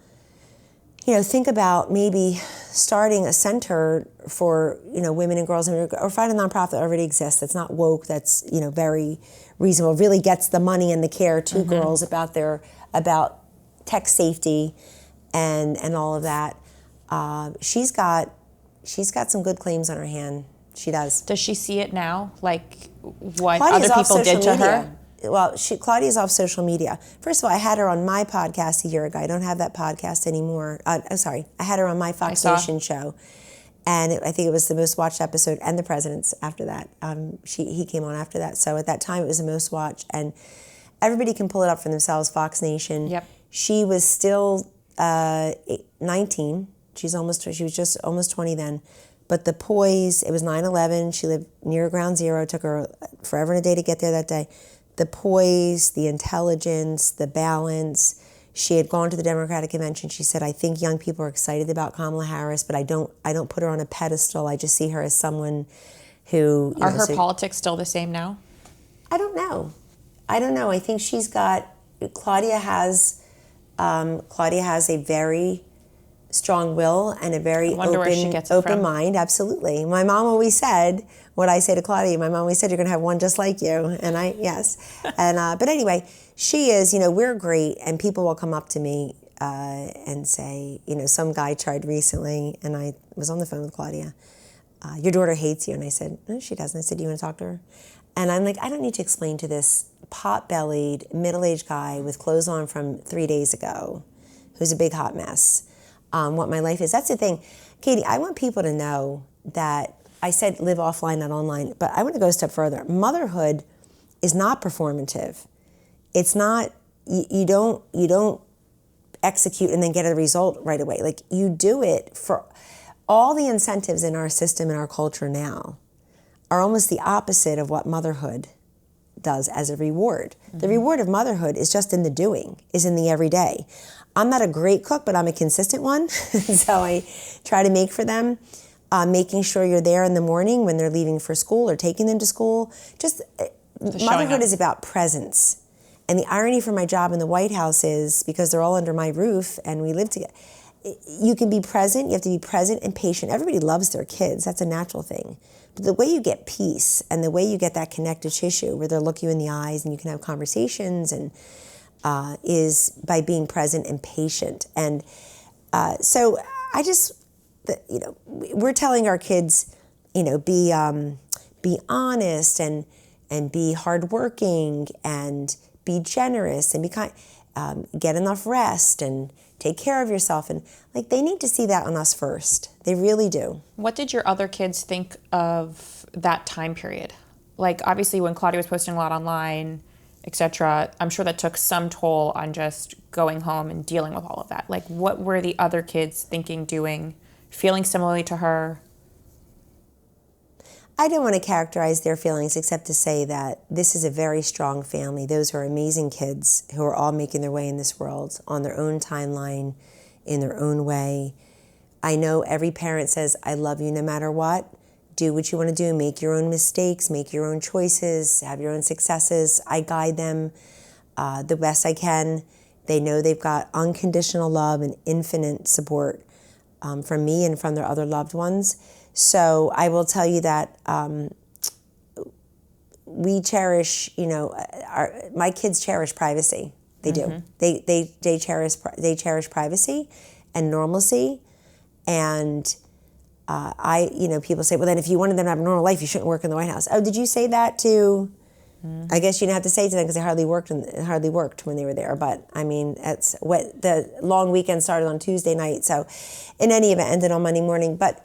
maybe starting a center for, women and girls, or find a nonprofit that already exists that's not woke, that's, very reasonable, really gets the money and the care to girls about tech safety and all of that. She's got some good claims on her hand. She does. Does she see it now? Like what Claudia's other people did to media. her? Well, Claudia's off social media. First of all, I had her on my podcast a year ago. I don't have that podcast anymore. I had her on my Fox Nation show. And I think it was the most watched episode, and the president's after that. He came on after that. So at that time, it was the most watched. And everybody can pull it up for themselves, Fox Nation. Yep. She was still 19. She was just almost 20 then. But the poise, it was 9/11. She lived near Ground Zero. It took her forever and a day to get there that day. The poise, the intelligence, the balance. She had gone to the Democratic Convention. She said, I think young people are excited about Kamala Harris, but I don't put her on a pedestal. I just see her as someone who... Are her politics still the same now? I don't know. I think Claudia has a very strong will and a very open mind. Absolutely. My mom always said, what I say to Claudia, my mom always said, you're going to have one just like you. And yes. And, but anyway, she is, we're great. And people will come up to me and say, some guy tried recently, and I was on the phone with Claudia, your daughter hates you. And I said, no, she doesn't. I said, do you want to talk to her? And I'm like, I don't need to explain to this pot-bellied, middle-aged guy with clothes on from 3 days ago, who's a big hot mess, what my life is. That's the thing. Katie, I want people to know that I said live offline, not online, but I want to go a step further. Motherhood is not performative. It's not, you don't execute and then get a result right away. Like, you do it for all the incentives in our system and our culture now are almost the opposite of what motherhood does as a reward. The reward of motherhood is just in the doing, is in the everyday. I'm not a great cook, but I'm a consistent one. So I try to make for them, making sure you're there in the morning when they're leaving for school or taking them to school. Just motherhood is about presence. And the irony for my job in the White House is, because they're all under my roof and we live together, you can be present, you have to be present and patient. Everybody loves their kids, that's a natural thing. But the way you get peace and the way you get that connective tissue where they'll look you in the eyes and you can have conversations and is by being present and patient. And so I just, we're telling our kids, be honest and be hardworking and be generous and be kind, get enough rest and take care of yourself. And they need to see that on us first. They really do. What did your other kids think of that time period? Obviously when Claudia was posting a lot online, etc., I'm sure that took some toll on just going home and dealing with all of that. What were the other kids thinking, doing, feeling similarly to her? I don't want to characterize their feelings except to say that this is a very strong family. Those are amazing kids who are all making their way in this world on their own timeline, in their own way. I know every parent says, I love you no matter what. Do what you want to do. Make your own mistakes. Make your own choices. Have your own successes. I guide them the best I can. They know they've got unconditional love and infinite support from me and from their other loved ones. So I will tell you that we cherish, my kids cherish privacy. They do. They cherish privacy and normalcy. And people say, well, then if you wanted them to have a normal life, you shouldn't work in the White House. Oh, did you say that to? I guess you didn't have to say it to them because they hardly worked when they were there. But I mean, it's what the long weekend started on Tuesday night. So, in any event, ended on Monday morning. But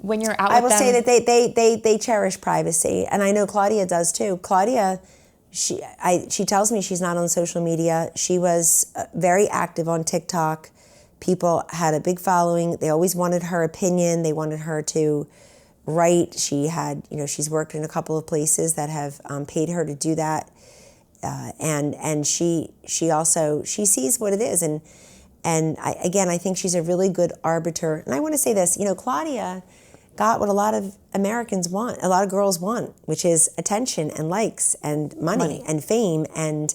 when you're out, I will say that they cherish privacy, and I know Claudia does too. Claudia, she tells me she's not on social media. She was very active on TikTok. People had a big following. They always wanted her opinion. They wanted her to write. She had, she's worked in a couple of places that have paid her to do that, and she sees what it is, and I think she's a really good arbiter. And I want to say this, Claudia got what a lot of Americans want, a lot of girls want, which is attention and likes and money. And fame and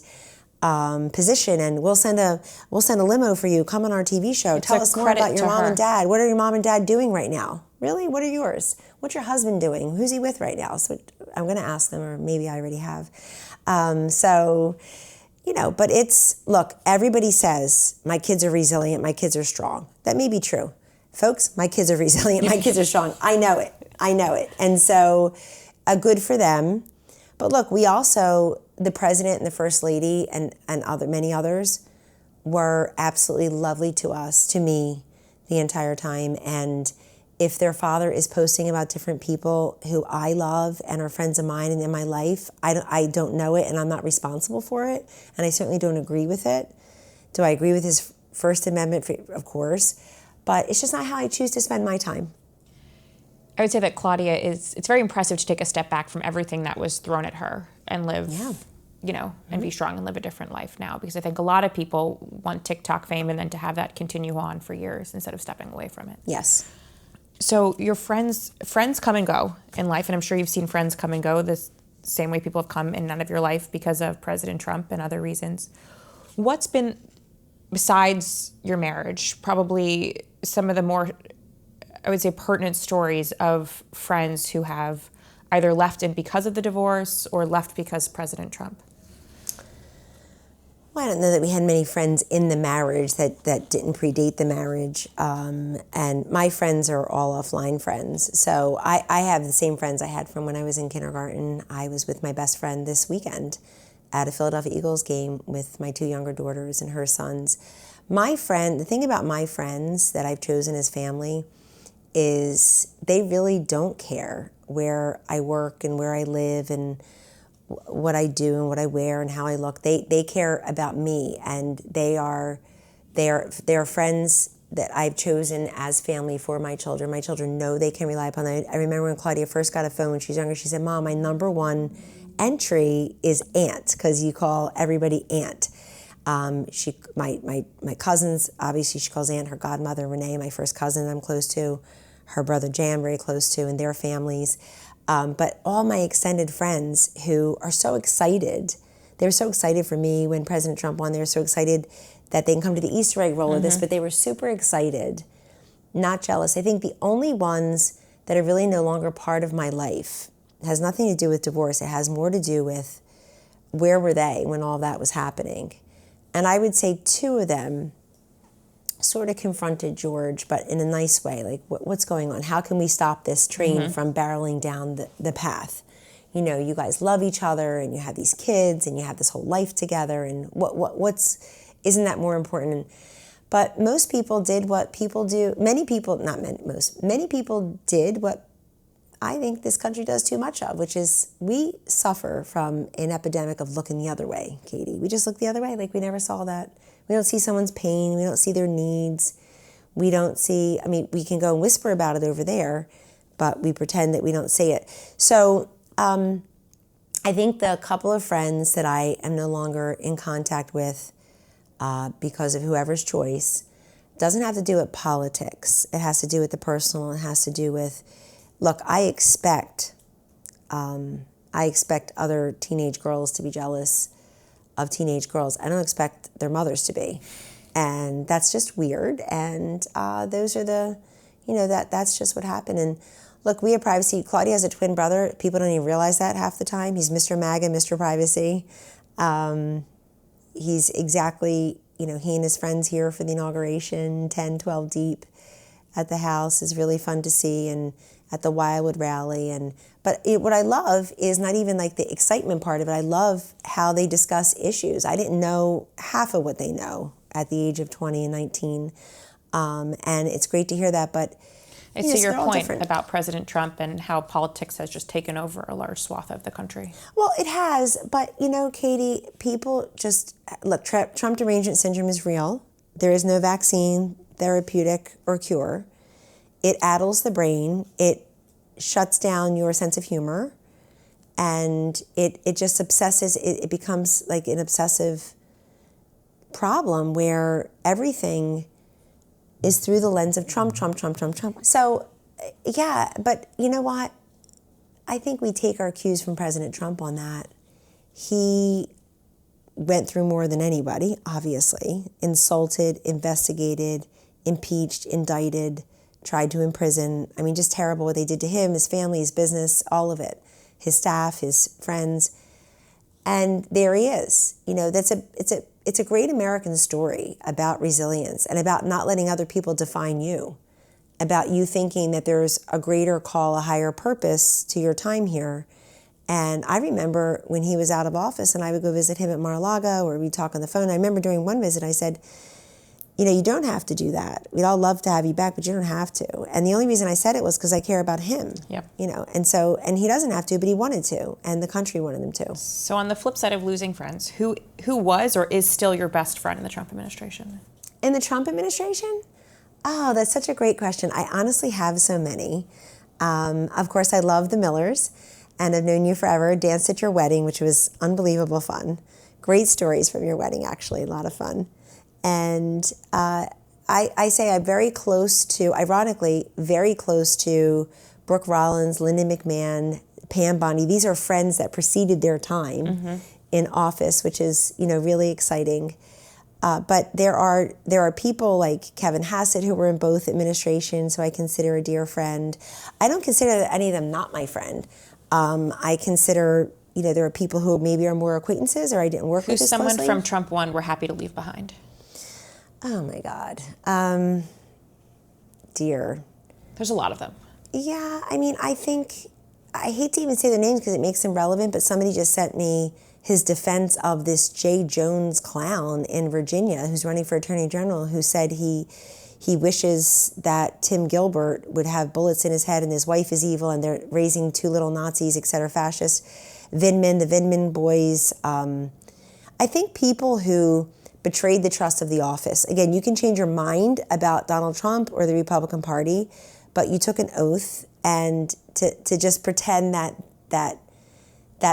position, and we'll send a limo for you. Come on our TV show. Tell us more about your mom and dad. What are your mom and dad doing right now? Really? What are yours? What's your husband doing? Who's he with right now? So I'm going to ask them, or maybe I already have. But look, everybody says my kids are resilient, my kids are strong. That may be true. Folks, my kids are resilient, my kids are strong. I know it. And so good for them. But look, we also, the president and the first lady and many others were absolutely lovely to me the entire time. And if their father is posting about different people who I love and are friends of mine and in my life, I don't know it and I'm not responsible for it. And I certainly don't agree with it. Do I agree with his First Amendment? Of course. But it's just not how I choose to spend my time. I would say that Claudia it's very impressive to take a step back from everything that was thrown at her and live, and be strong and live a different life now. Because I think a lot of people want TikTok fame and then to have that continue on for years instead of stepping away from it. Yes. So your friends come and go in life, and I'm sure you've seen friends come and go the same way people have come in and out of your life because of President Trump and other reasons. What's been, besides your marriage, probably some of the more, I would say, pertinent stories of friends who have either left in because of the divorce or left because of President Trump? Well, I don't know that we had many friends in the marriage that didn't predate the marriage. And my friends are all offline friends. So I have the same friends I had from when I was in kindergarten. I was with my best friend this weekend at a Philadelphia Eagles game with my two younger daughters and her sons. The thing about my friends that I've chosen as family is they really don't care where I work and where I live and what I do and what I wear and how I look. They care about me, and they are friends that I've chosen as family for my children. My children know they can rely upon them. I remember when Claudia first got a phone when she was younger, she said, "Mom, my number one entry is aunt," because you call everybody aunt. My cousins, obviously she calls aunt her godmother, Renee, my first cousin I'm close to, her brother Jan, very close to, and their families. But all my extended friends who are so excited, they were so excited for me when President Trump won. They were so excited that they can come to the Easter egg roll of this, but they were super excited, not jealous. I think the only ones that are really no longer part of my life has nothing to do with divorce. It has more to do with where were they when all that was happening. And I would say two of them sort of confronted George, but in a nice way, like, what's going on? How can we stop this train from barreling down the path? You guys love each other, and you have these kids, and you have this whole life together, and isn't that more important? But most people did what people do. Many people did what I think this country does too much of, which is we suffer from an epidemic of looking the other way, Katie. We just look the other way, like we never saw that. We don't see someone's pain. We don't see their needs. We don't see, we can go and whisper about it over there, but we pretend that we don't say it. So I think the couple of friends that I am no longer in contact with because of whoever's choice doesn't have to do with politics. It has to do with the personal. It has to do with, look, I expect other teenage girls to be jealous of teenage girls. I don't expect their mothers to be. And that's just weird. And those are that's just what happened. And look, we have privacy. Claudia has a twin brother. People don't even realize that half the time. He's Mr. MAGA, Mr. Privacy. He's exactly, he and his friends here for the inauguration, 10, 12 deep at the house is really fun to see, and at the Wildwood rally. But what I love is not even like the excitement part of it. I love how they discuss issues. I didn't know half of what they know at the age of 20 and 19. And it's great to hear that, but to your point about President Trump and how politics has just taken over a large swath of the country. Well, it has, but Katie, people just, look, Trump derangement syndrome is real. There is no vaccine, therapeutic, or cure. It addles the brain, it shuts down your sense of humor, and it just obsesses, it becomes like an obsessive problem where everything is through the lens of Trump, Trump, Trump, Trump, Trump. So, yeah, but you know what? I think we take our cues from President Trump on that. He went through more than anybody, obviously. Insulted, investigated, impeached, indicted, tried to imprison. I mean, just terrible what they did to him, his family, his business, all of it. His staff, his friends. And there he is. It's a great American story about resilience and about not letting other people define you, about you thinking that there's a greater call, a higher purpose to your time here. And I remember when he was out of office and I would go visit him at Mar-a-Lago or we'd talk on the phone. I remember during one visit I said, you don't have to do that. We'd all love to have you back, but you don't have to. And the only reason I said it was because I care about him. Yep. And he doesn't have to, but he wanted to, and the country wanted him to. So on the flip side of losing friends, who was or is still your best friend in the Trump administration? In the Trump administration? Oh, that's such a great question. I honestly have so many. Of course, I love the Millers, and I've known you forever. Danced at your wedding, which was unbelievable fun. Great stories from your wedding, actually, a lot of fun. And I say I'm very close to, ironically, very close to Brooke Rollins, Linda McMahon, Pam Bondi. These are friends that preceded their time in office, which is, really exciting. But there are people like Kevin Hassett who were in both administrations, who I consider a dear friend. I don't consider any of them not my friend. I consider, there are people who maybe are more acquaintances or I didn't work with as closely. Who's someone from Trump 1 we're happy to leave behind? Oh my God. Dear. There's a lot of them. Yeah, I mean, I hate to even say their names because it makes them relevant, but somebody just sent me his defense of this Jay Jones clown in Virginia who's running for Attorney General, who said he wishes that Tim Gilbert would have bullets in his head and his wife is evil and they're raising two little Nazis, et cetera, fascists. The Vindman boys. I think people who betrayed the trust of the office. Again, you can change your mind about Donald Trump or the Republican Party, but you took an oath, and to just pretend that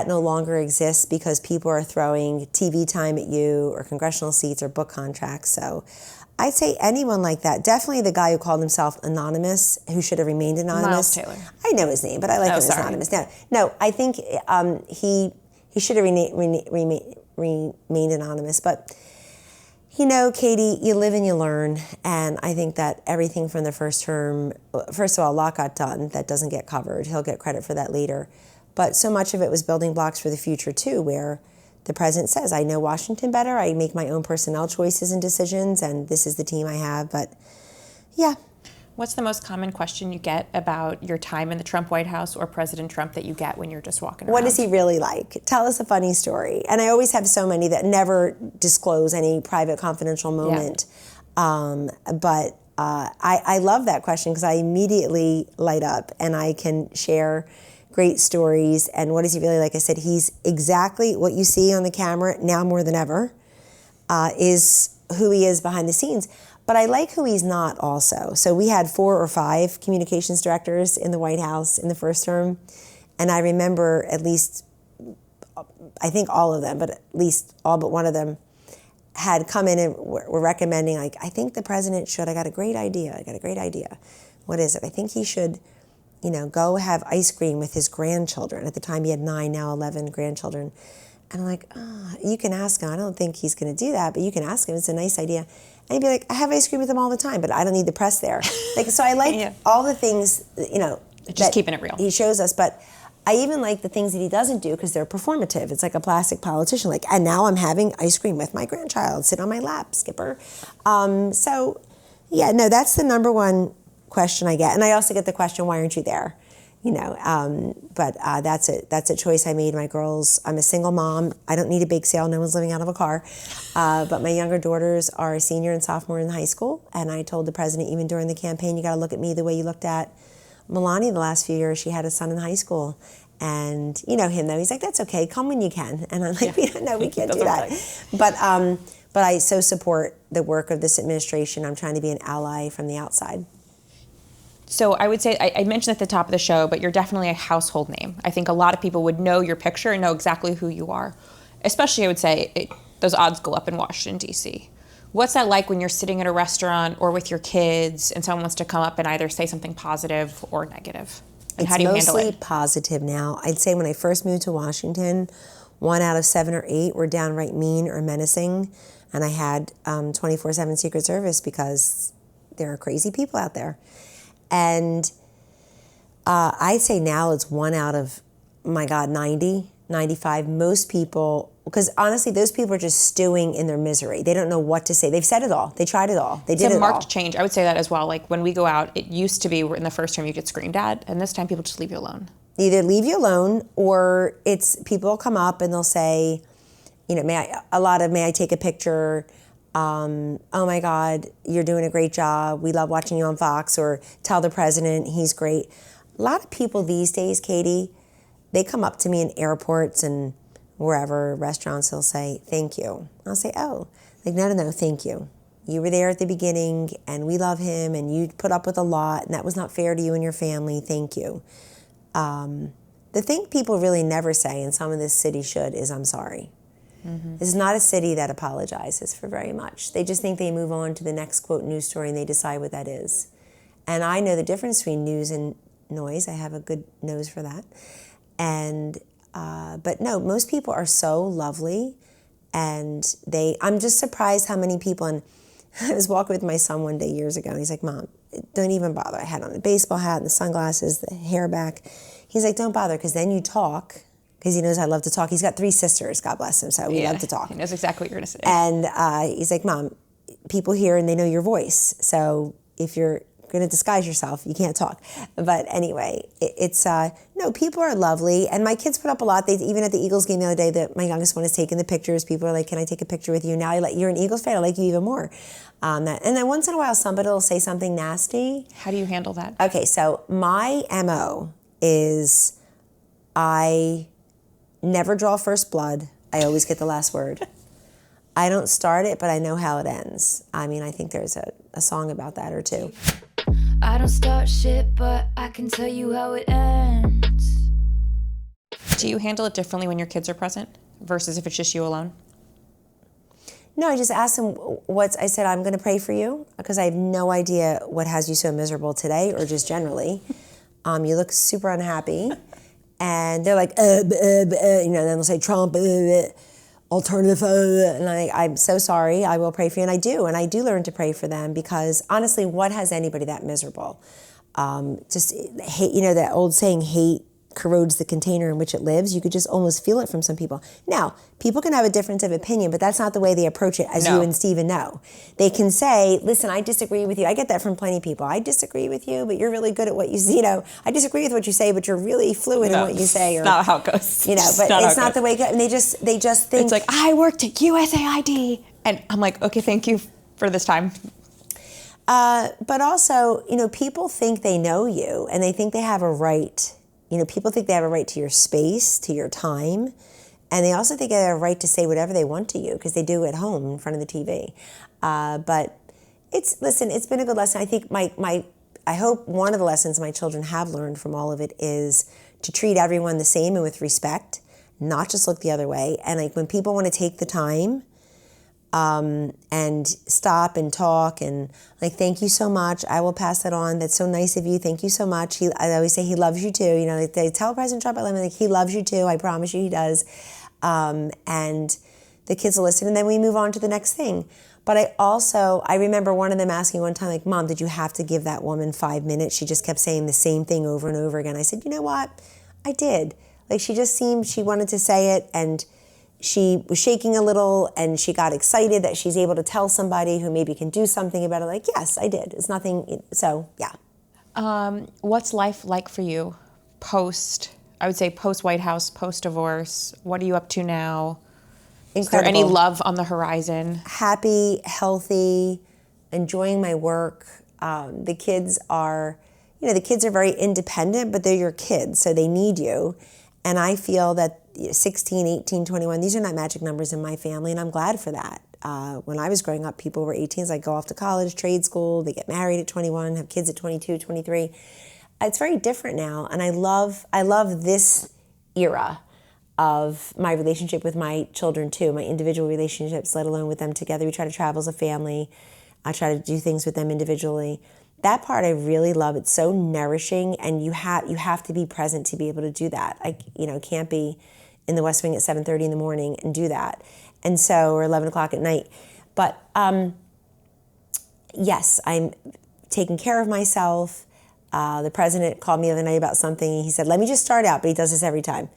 no longer exists because people are throwing TV time at you or congressional seats or book contracts. So I'd say anyone like that. Definitely the guy who called himself anonymous, who should have remained anonymous. Miles Taylor. I know his name, but I like him as anonymous. No, I think he should have remained anonymous. But Katie, you live and you learn, and I think that everything from the first term, first of all, a lot got done that doesn't get covered. He'll get credit for that later. But so much of it was building blocks for the future, too, where the president says, I know Washington better, I make my own personnel choices and decisions, and this is the team I have. But, yeah. What's the most common question you get about your time in the Trump White House or President Trump that you get when you're just walking around? What is he really like? Tell us a funny story. And I always have so many that never disclose any private, confidential moment. Yeah. But I love that question because I immediately light up and I can share great stories. And what is he really like? I said, he's exactly what you see on the camera now more than ever, is who he is behind the scenes. But I like who he's not also. So we had 4 or 5 communications directors in the White House in the first term. And I remember at least, I think all of them, but at least all but one of them had come in and were recommending, like, I think the president should, I got a great idea. What is it? I think he should, go have ice cream with his grandchildren. At the time he had 9, now 11 grandchildren. And I'm like, you can ask him. I don't think he's going to do that, but you can ask him. It's a nice idea. And he'd be like, I have ice cream with him all the time, but I don't need the press there. So I like all the things, just keeping it real. He shows us, but I even like the things that he doesn't do because they're performative. It's like a plastic politician, like, and now I'm having ice cream with my grandchild. Sit on my lap, Skipper. That's the number one question I get. And I also get the question, why aren't you there? But that's a choice I made. My girls, I'm a single mom. I don't need a bake sale. No one's living out of a car. But my younger daughters are a senior and sophomore in high school. And I told the president, even during the campaign, you got to look at me the way you looked at Melania the last few years. She had a son in high school. And you know him, though. He's like, that's okay. Come when you can. And I'm like, no, we can't do that. But I so support the work of this administration. I'm trying to be an ally from the outside. So I would say, I mentioned at the top of the show, but you're definitely a household name. I think a lot of people would know your picture and know exactly who you are. Especially, I would say, those odds go up in Washington, D.C. What's that like when you're sitting at a restaurant or with your kids and someone wants to come up and either say something positive or negative? And how do you handle it? It's mostly positive now. I'd say when I first moved to Washington, 1 out of 7 or 8 were downright mean or menacing. And I had 24/7 Secret Service because there are crazy people out there. And I'd say now it's 1 out of, 90, 95. Most people, because honestly, those people are just stewing in their misery. They don't know what to say. They've said it all. They tried it all. They did it all. It's a marked change. I would say that as well. Like when we go out, it used to be in the first term you get screamed at, and this time people just leave you alone. Either leave you alone, or it's people will come up and they'll say, may I take a picture? Oh my God, you're doing a great job. We love watching you on Fox. Or tell the president he's great. A lot of people these days, Katie, they come up to me in airports and wherever, restaurants, they'll say, thank you. I'll say, oh, like, no, thank you. You were there at the beginning and we love him and you put up with a lot and that was not fair to you and your family. Thank you. The thing people really never say, and some of this city should, is I'm sorry. Mm-hmm. This is not a city that apologizes for very much. They just think they move on to the next, quote, news story and they decide what that is. And I know the difference between news and noise. I have a good nose for that. And but no, most people are so lovely, and I'm just surprised how many people. And I was walking with my son one day years ago, and he's like, Mom, don't even bother. I had on the baseball hat and the sunglasses, the hair back. He's like, don't bother, because then you talk, because he knows I love to talk. He's got 3 sisters, God bless him, so we love to talk. He knows exactly what you're going to say. And he's like, Mom, people hear and they know your voice, so if you're going to disguise yourself, you can't talk. But anyway, no, people are lovely. And my kids put up a lot. Even at the Eagles game the other day, my youngest one is taking the pictures. People are like, can I take a picture with you? Now you're an Eagles fan, I like you even more. And then once in a while, somebody will say something nasty. How do you handle that? Okay, so my MO is I never draw first blood. I always get the last word. I don't start it, but I know how it ends. I mean, I think there's a song about that or two. I don't start shit, but I can tell you how it ends. Do you handle it differently when your kids are present versus if it's just you alone? No, I just asked them I said, I'm going to pray for you because I have no idea what has you so miserable today or just generally. You look super unhappy. And they're like, then they'll say Trump, alternative, and I'm so sorry, I will pray for you, and I do learn to pray for them, because honestly, what has anybody that miserable? Just hate, that old saying, hate corrodes the container in which it lives. You could just almost feel it from some people. Now, people can have a difference of opinion, but that's not the way they approach it, as you and Stephen know. They can say, listen, I disagree with you. I get that from plenty of people. I disagree with you, but you're really good at what you say. I disagree with what you say, but you're really fluid in what you say. Or, not how it goes. But it's not the way it goes. And they just think. It's like, I worked at USAID. And I'm like, okay, thank you for this time. But also, people think they know you, and they think they have a right. People think they have a right to your space, to your time, and they also think they have a right to say whatever they want to you, because they do at home in front of the TV. But Listen, it's been a good lesson. I think I hope one of the lessons my children have learned from all of it is to treat everyone the same and with respect, not just look the other way. And like when people want to take the time and stop and talk and like, thank you so much. I will pass that on. That's so nice of you. Thank you so much. I always say he loves you too. You know, like they tell President Trump, like, he loves you too. I promise you he does. And the kids will listen and then we move on to the next thing. But I remember one of them asking one time, like, Mom, did you have to give that woman 5 minutes? She just kept saying the same thing over and over again. I said, you know what? I did. Like, she just seemed, she wanted to say it and she was shaking a little and she got excited that she's able to tell somebody who maybe can do something about it. Like, yes, I did. It's nothing, so yeah. What's life like for you post White House, post divorce? What are you up to now? Incredible. Is there any love on the horizon? Happy, healthy, enjoying my work. The kids are very independent, but they're your kids, so they need you. And I feel that 16, 18, 21, these are not magic numbers in my family, and I'm glad for that. When I was growing up, people were 18s, like go off to college, trade school, they get married at 21, have kids at 22, 23. It's very different now, and I love this era of my relationship with my children too, my individual relationships, let alone with them together. We try to travel as a family. I try to do things with them individually. That part I really love. It's so nourishing, and you have to be present to be able to do that. I can't be in the West Wing at 7:30 in the morning and do that, and so or 11 o'clock at night. But yes, I'm taking care of myself. The president called me the other night about something. He said, "Let me just start out," but he does this every time.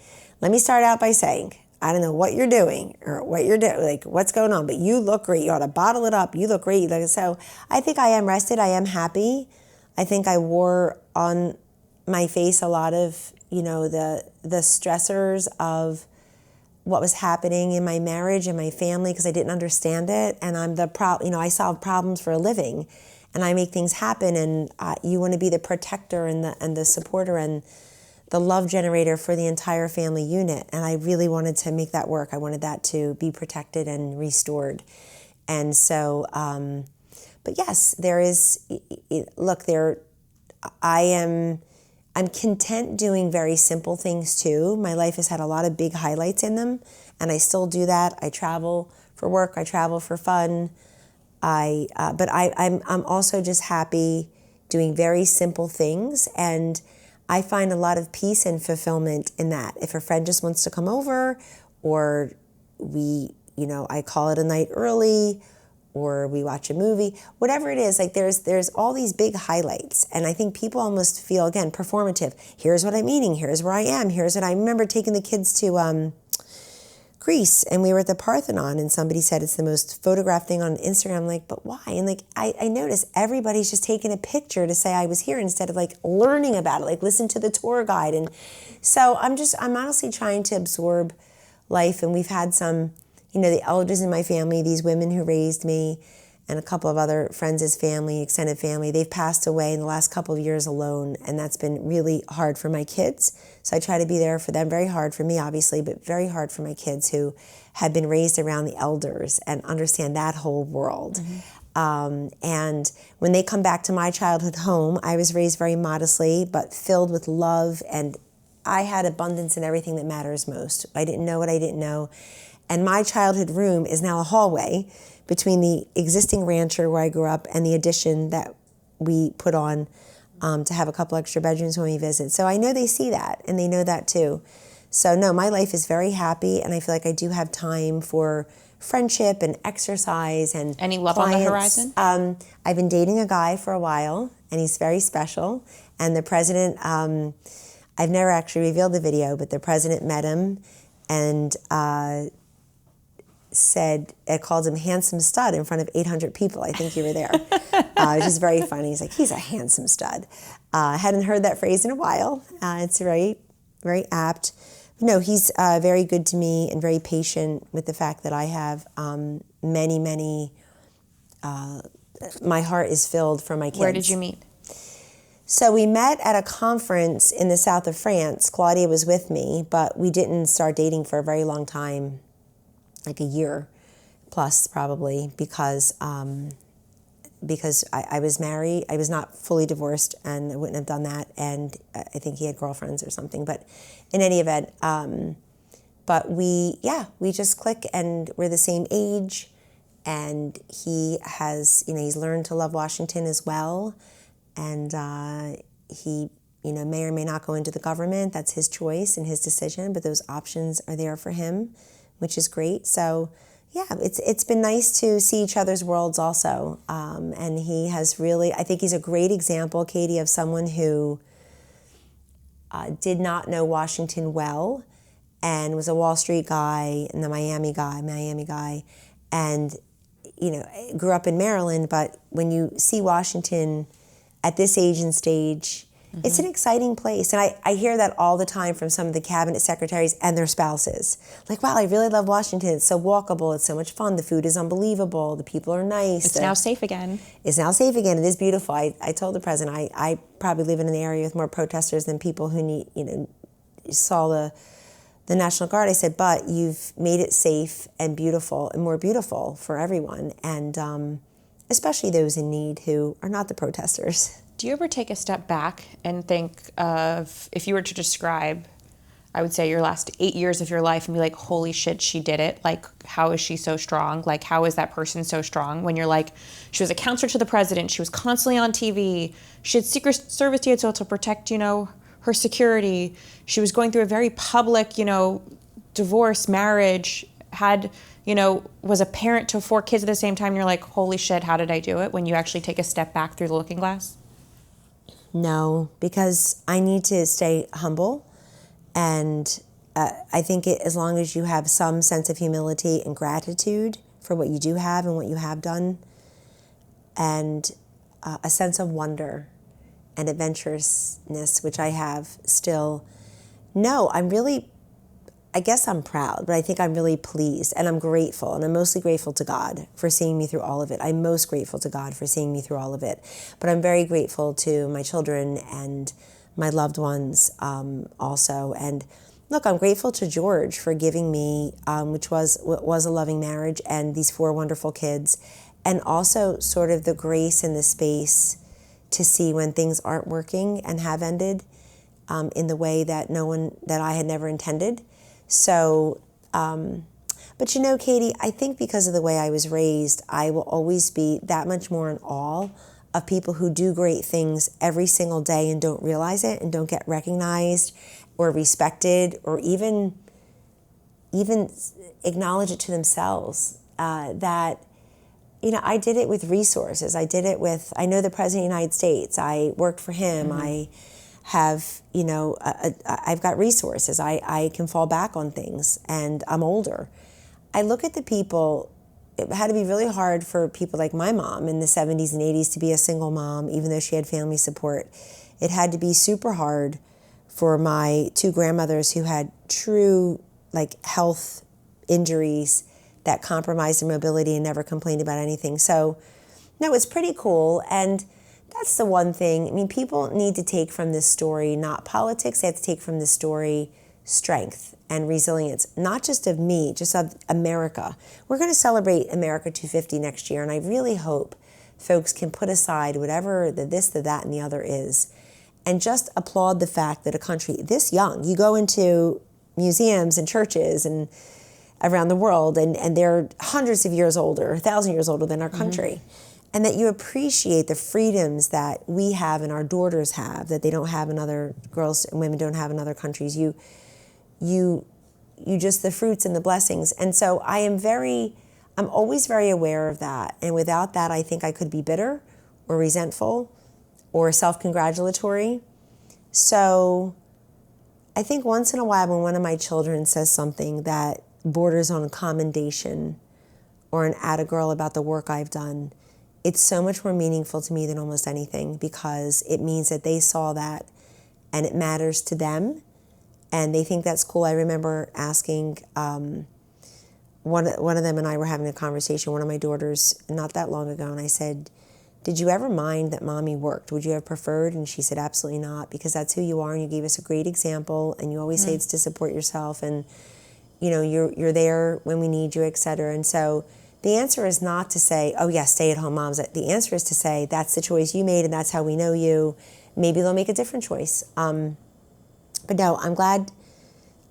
Let me start out by saying, I don't know what you're doing or what you're doing, like what's going on, but you look great. You ought to bottle it up. You look great. So I think I am rested. I am happy. I think I wore on my face a lot of, the stressors of what was happening in my marriage and my family because I didn't understand it. And I solve problems for a living and I make things happen. And you want to be the protector and the supporter and the love generator for the entire family unit. And I really wanted to make that work. I wanted that to be protected and restored. And so, but yes, I'm content doing very simple things too. My life has had a lot of big highlights in them, and I still do that. I travel for work, I travel for fun. But I'm also just happy doing very simple things, and I find a lot of peace and fulfillment in that. If a friend just wants to come over, or I call it a night early, or we watch a movie, whatever it is, like there's all these big highlights. And I think people almost feel, again, performative. Here's what I'm eating, here's where I am, here's what I remember taking the kids to Greece, and we were at the Parthenon, and somebody said it's the most photographed thing on Instagram. I'm like, but why? And like, I noticed everybody's just taking a picture to say I was here instead of like learning about it, like listen to the tour guide. And so I'm honestly trying to absorb life. And we've had some, the elders in my family, these women who raised me, and a couple of other friends' family, extended family, they've passed away in the last couple of years alone, and that's been really hard for my kids. So I try to be there for them, very hard for me, obviously, but very hard for my kids who have been raised around the elders and understand that whole world. Mm-hmm. And when they come back to my childhood home, I was raised very modestly, but filled with love, and I had abundance in everything that matters most. I didn't know what I didn't know. And my childhood room is now a hallway between the existing rancher where I grew up and the addition that we put on to have a couple extra bedrooms when we visit. So I know they see that, and they know that too. So no, my life is very happy, and I feel like I do have time for friendship and exercise and any love clients. On the horizon? I've been dating a guy for a while, and he's very special. And the president, I've never actually revealed the video, but the president met him and called him handsome stud in front of 800 people. I think you were there. It was just very funny. He's like, he's a handsome stud. I hadn't heard that phrase in a while. It's very, very apt. No, he's very good to me and very patient with the fact that I have many, my heart is filled for my kids. Where did you meet? So we met at a conference in the south of France. Claudia was with me, but we didn't start dating for a very long time, like a year plus probably, because because I was married. I was not fully divorced, and I wouldn't have done that. And I think he had girlfriends or something. But in any event, but we just click, and we're the same age. And he has, he's learned to love Washington as well. And he, may or may not go into the government. That's his choice and his decision, but those options are there for him, which is great. So yeah, it's been nice to see each other's worlds also. And he has really, I think he's a great example, Katie, of someone who did not know Washington well and was a Wall Street guy and the Miami guy, and grew up in Maryland. But when you see Washington at this age and stage, it's an exciting place. And I hear that all the time from some of the cabinet secretaries and their spouses. Like, wow, I really love Washington. It's so walkable. It's so much fun. The food is unbelievable. The people are nice. It's now safe again. It's now safe again. It is beautiful. I told the president, I probably live in an area with more protesters than people who saw the National Guard. I said, but you've made it safe and beautiful and more beautiful for everyone. And especially those in need who are not the protesters. Do you ever take a step back and think of, if you were to describe, I would say, your last 8 years of your life and be like, holy shit, she did it. Like, how is she so strong? Like, how is that person so strong? When you're like, she was a counselor to the president. She was constantly on TV. She had Secret Service detail to protect, her security. She was going through a very public, divorce, marriage, had, was a parent to 4 kids at the same time. And you're like, holy shit, how did I do it? When you actually take a step back through the looking glass? No, because I need to stay humble. And I think as long as you have some sense of humility and gratitude for what you do have and what you have done, and a sense of wonder and adventurousness, which I have still, I guess I'm proud, but I think I'm really pleased and I'm grateful, and I'm mostly grateful to God for seeing me through all of it. I'm most grateful to God for seeing me through all of it, but I'm very grateful to my children and my loved ones also. And look, I'm grateful to George for giving me, which was a loving marriage and these 4 wonderful kids, and also sort of the grace and the space to see when things aren't working and have ended in the way that I had never intended. So, but Katie, I think because of the way I was raised, I will always be that much more in awe of people who do great things every single day and don't realize it and don't get recognized or respected or even acknowledge it to themselves. That, I did it with resources. I know the President of the United States. I worked for him. I have, I've got resources. I can fall back on things, and I'm older. I look at the people. It had to be really hard for people like my mom in the 70s and 80s to be a single mom, even though she had family support. It had to be super hard for my 2 grandmothers who had true health injuries that compromised their mobility and never complained about anything. So, no, it's pretty cool. And that's the one thing. I mean, people need to take from this story, not politics. They have to take from this story strength and resilience, not just of me, just of America. We're going to celebrate America 250 next year, and I really hope folks can put aside whatever the this, the that, and the other is, and just applaud the fact that a country this young, you go into museums and churches and around the world, and they're hundreds of years older, 1,000 years older than our country. And that you appreciate the freedoms that we have and our daughters have, that they don't have in other, girls and women don't have in other countries. You just, the fruits and the blessings. And so I'm always very aware of that. And without that, I think I could be bitter or resentful or self-congratulatory. So I think once in a while when one of my children says something that borders on commendation or an atta-girl about the work I've done, it's so much more meaningful to me than almost anything, because it means that they saw that and it matters to them and they think that's cool. I remember asking, one of them and I were having a conversation, one of my daughters, not that long ago, and I said, did you ever mind that mommy worked? Would you have preferred? And she said, absolutely not, because that's who you are and you gave us a great example, and you always say it's to support yourself, and you're there when we need you, et cetera. And so The answer is not to say, oh yeah, stay-at-home moms. The answer is to say, that's the choice you made and that's how we know you. Maybe they'll make a different choice. But no, I'm glad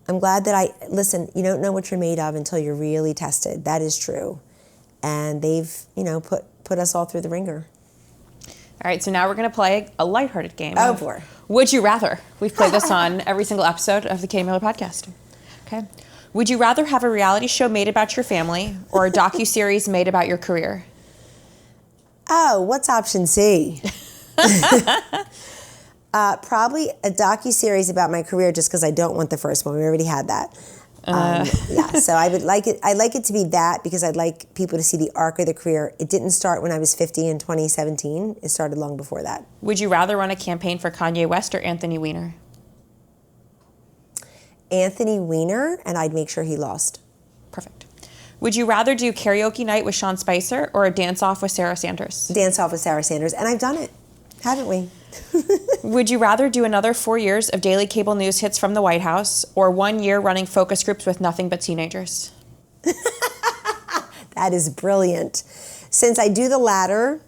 that listen, you don't know what you're made of until you're really tested. That is true. And they've, put us all through the ringer. All right, so now we're going to play a lighthearted game. Oh, boy. Would you rather? We've played this on every single episode of the Katie Miller podcast. Okay. Would you rather have a reality show made about your family or a docuseries made about your career? Oh, what's option C? Probably a docuseries about my career, just because I don't want the first one. We already had that. So I would like it. I'd like it to be that, because I'd like people to see the arc of the career. It didn't start when I was 50 in 2017. It started long before that. Would you rather run a campaign for Kanye West or Anthony Weiner? Anthony Weiner, and I'd make sure he lost. Perfect. Would you rather do karaoke night with Sean Spicer or a dance-off with Sarah Sanders? Dance off with Sarah Sanders, and I've done it, haven't we? Would you rather do another 4 years of daily cable news hits from the White House or 1 year running focus groups with nothing but teenagers? That is brilliant. Since I do the latter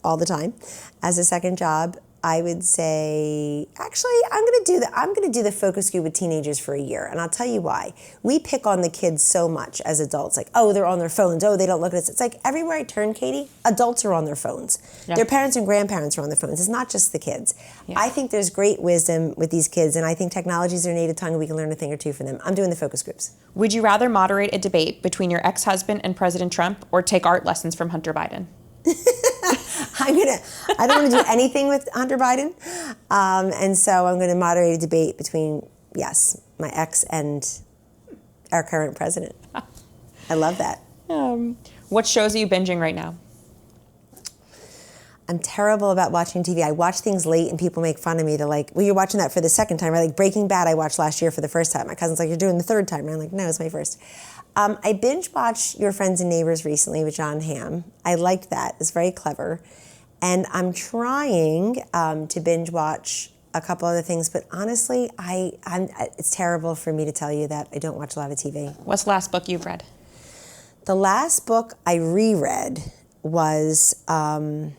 all the time as a second job, I would say, actually, I'm going to do the focus group with teenagers for a year, and I'll tell you why. We pick on the kids so much as adults, like, oh, they're on their phones, oh, they don't look at us. It's like everywhere I turn, Katie, adults are on their phones. Yeah. Their parents and grandparents are on their phones. It's not just the kids. Yeah. I think there's great wisdom with these kids, and I think technology is their native tongue, and we can learn a thing or two from them. I'm doing the focus groups. Would you rather moderate a debate between your ex-husband and President Trump or take art lessons from Hunter Biden? I don't want to do anything with Hunter Biden. And so I'm going to moderate a debate between, yes, my ex and our current president. I love that. What shows are you binging right now? I'm terrible about watching TV. I watch things late and people make fun of me. They're like, well, you're watching that for the second time, right? Like Breaking Bad I watched last year for the first time. My cousin's like, you're doing the third time. And I'm like, no, it's my first. I binge watched Your Friends and Neighbors recently with John Hamm. I liked that. It's very clever. And I'm trying to binge watch a couple other things, but honestly, it's terrible for me to tell you that I don't watch a lot of TV. What's the last book you've read? The last book I reread was, we probably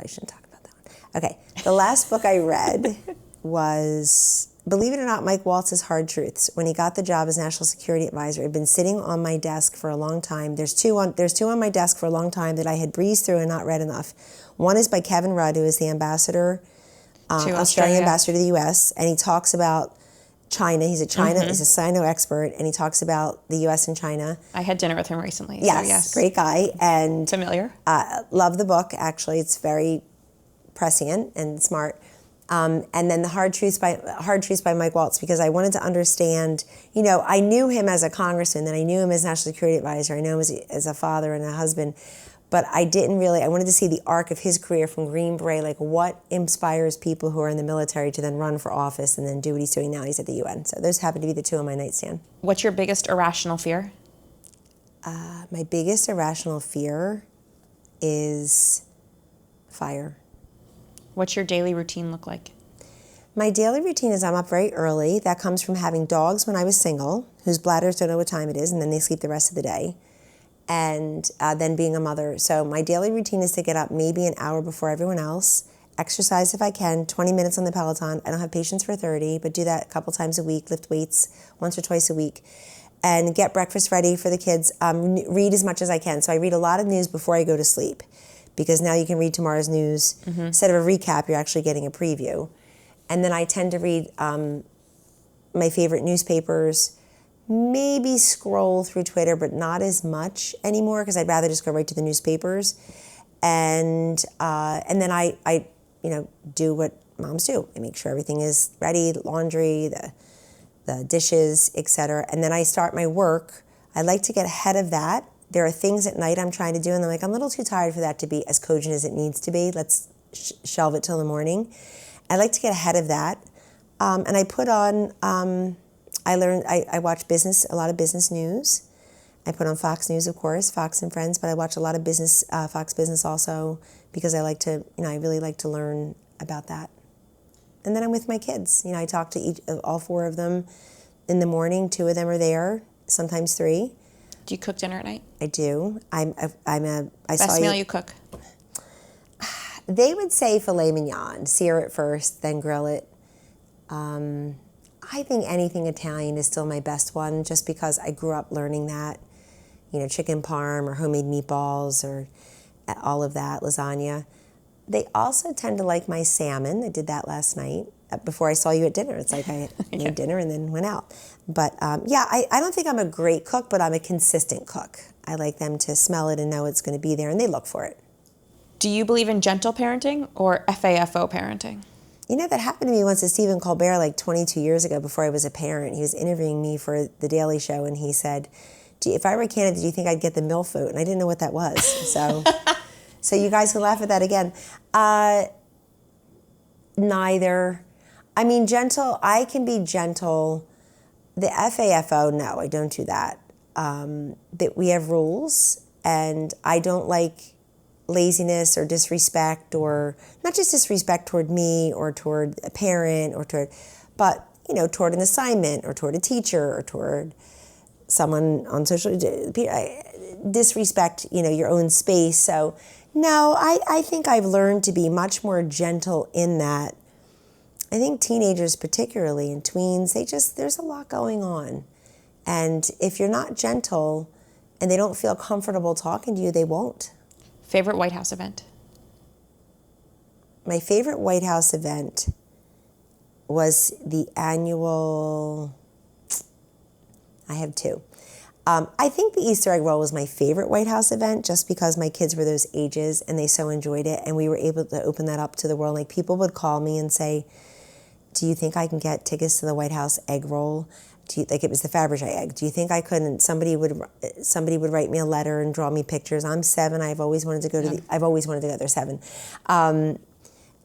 shouldn't talk about that one. Okay, the last book I read was, believe it or not, Mike Waltz's Hard Truths. When he got the job as National Security Advisor, it had been sitting on my desk for a long time. There's two on my desk for a long time that I had breezed through and not read enough. One is by Kevin Rudd, who is the ambassador, Australian ambassador to the U.S., and he talks about China. He's a Sino expert, and he talks about the U.S. and China. I had dinner with him recently. Yes, so yes. Great guy. And familiar. Love the book, actually. It's very prescient and smart. And then the Hard Truths by Mike Waltz, because I wanted to understand, I knew him as a congressman, then I knew him as National Security Advisor, I knew him as a father and a husband, but I wanted to see the arc of his career from Green Beret, like what inspires people who are in the military to then run for office and then do what he's doing now. He's at the UN. So those happen to be the two on my nightstand. What's your biggest irrational fear? My biggest irrational fear is fire. What's your daily routine look like? My daily routine is I'm up very early. That comes from having dogs when I was single, whose bladders don't know what time it is, and then they sleep the rest of the day, and then being a mother. So my daily routine is to get up maybe an hour before everyone else, exercise if I can, 20 minutes on the Peloton. I don't have patience for 30, but do that a couple times a week, lift weights once or twice a week, and get breakfast ready for the kids. Read as much as I can. So I read a lot of news before I go to sleep, because now you can read tomorrow's news. Mm-hmm. Instead of a recap, you're actually getting a preview. And then I tend to read my favorite newspapers, maybe scroll through Twitter, but not as much anymore, because I'd rather just go right to the newspapers. And then I do what moms do. I make sure everything is ready, the laundry, the dishes, etc. And then I start my work. I like to get ahead of that. There are things at night I'm trying to do, and I'm like, I'm a little too tired for that to be as cogent as it needs to be. Let's shelve it till the morning. I like to get ahead of that. And I put on, I watch a lot of business news. I put on Fox News, of course, Fox and Friends, but I watch a lot of business, Fox Business also, because I like to, I really like to learn about that. And then I'm with my kids. I talk to all four of them in the morning. 2 of them are there, sometimes 3. Do you cook dinner at night? I do. Best meal you cook? They would say filet mignon. Sear it first, then grill it. I think anything Italian is still my best one, just because I grew up learning that. Chicken parm or homemade meatballs or all of that, lasagna. They also tend to like my salmon. I did that last night before I saw you at dinner. It's like I made dinner and then went out. But I don't think I'm a great cook, but I'm a consistent cook. I like them to smell it and know it's going to be there, and they look for it. Do you believe in gentle parenting or FAFO parenting? That happened to me once to Stephen Colbert like 22 years ago before I was a parent. He was interviewing me for The Daily Show, and he said, if I were a candidate, do you think I'd get the MILF vote? And I didn't know what that was. So you guys can laugh at that again. Neither. I mean, gentle, I can be gentle. The FAFO, no, I don't do that. That we have rules, and I don't like laziness or disrespect, or not just disrespect toward me or toward a parent but toward an assignment or toward a teacher or toward someone on social disrespect, your own space. So no, I think I've learned to be much more gentle in that. I think teenagers particularly and tweens, there's a lot going on. And if you're not gentle and they don't feel comfortable talking to you, they won't. Favorite White House event? My favorite White House event was the annual, I have two. I think the Easter egg roll was my favorite White House event, just because my kids were those ages and they so enjoyed it, and we were able to open that up to the world. Like, people would call me and say, do you think I can get tickets to the White House egg roll? Like, it was the Fabergé egg. Do you think I couldn't? Somebody would write me a letter and draw me pictures. I'm 7. I've always wanted to go to I've always wanted to go. They're 7. And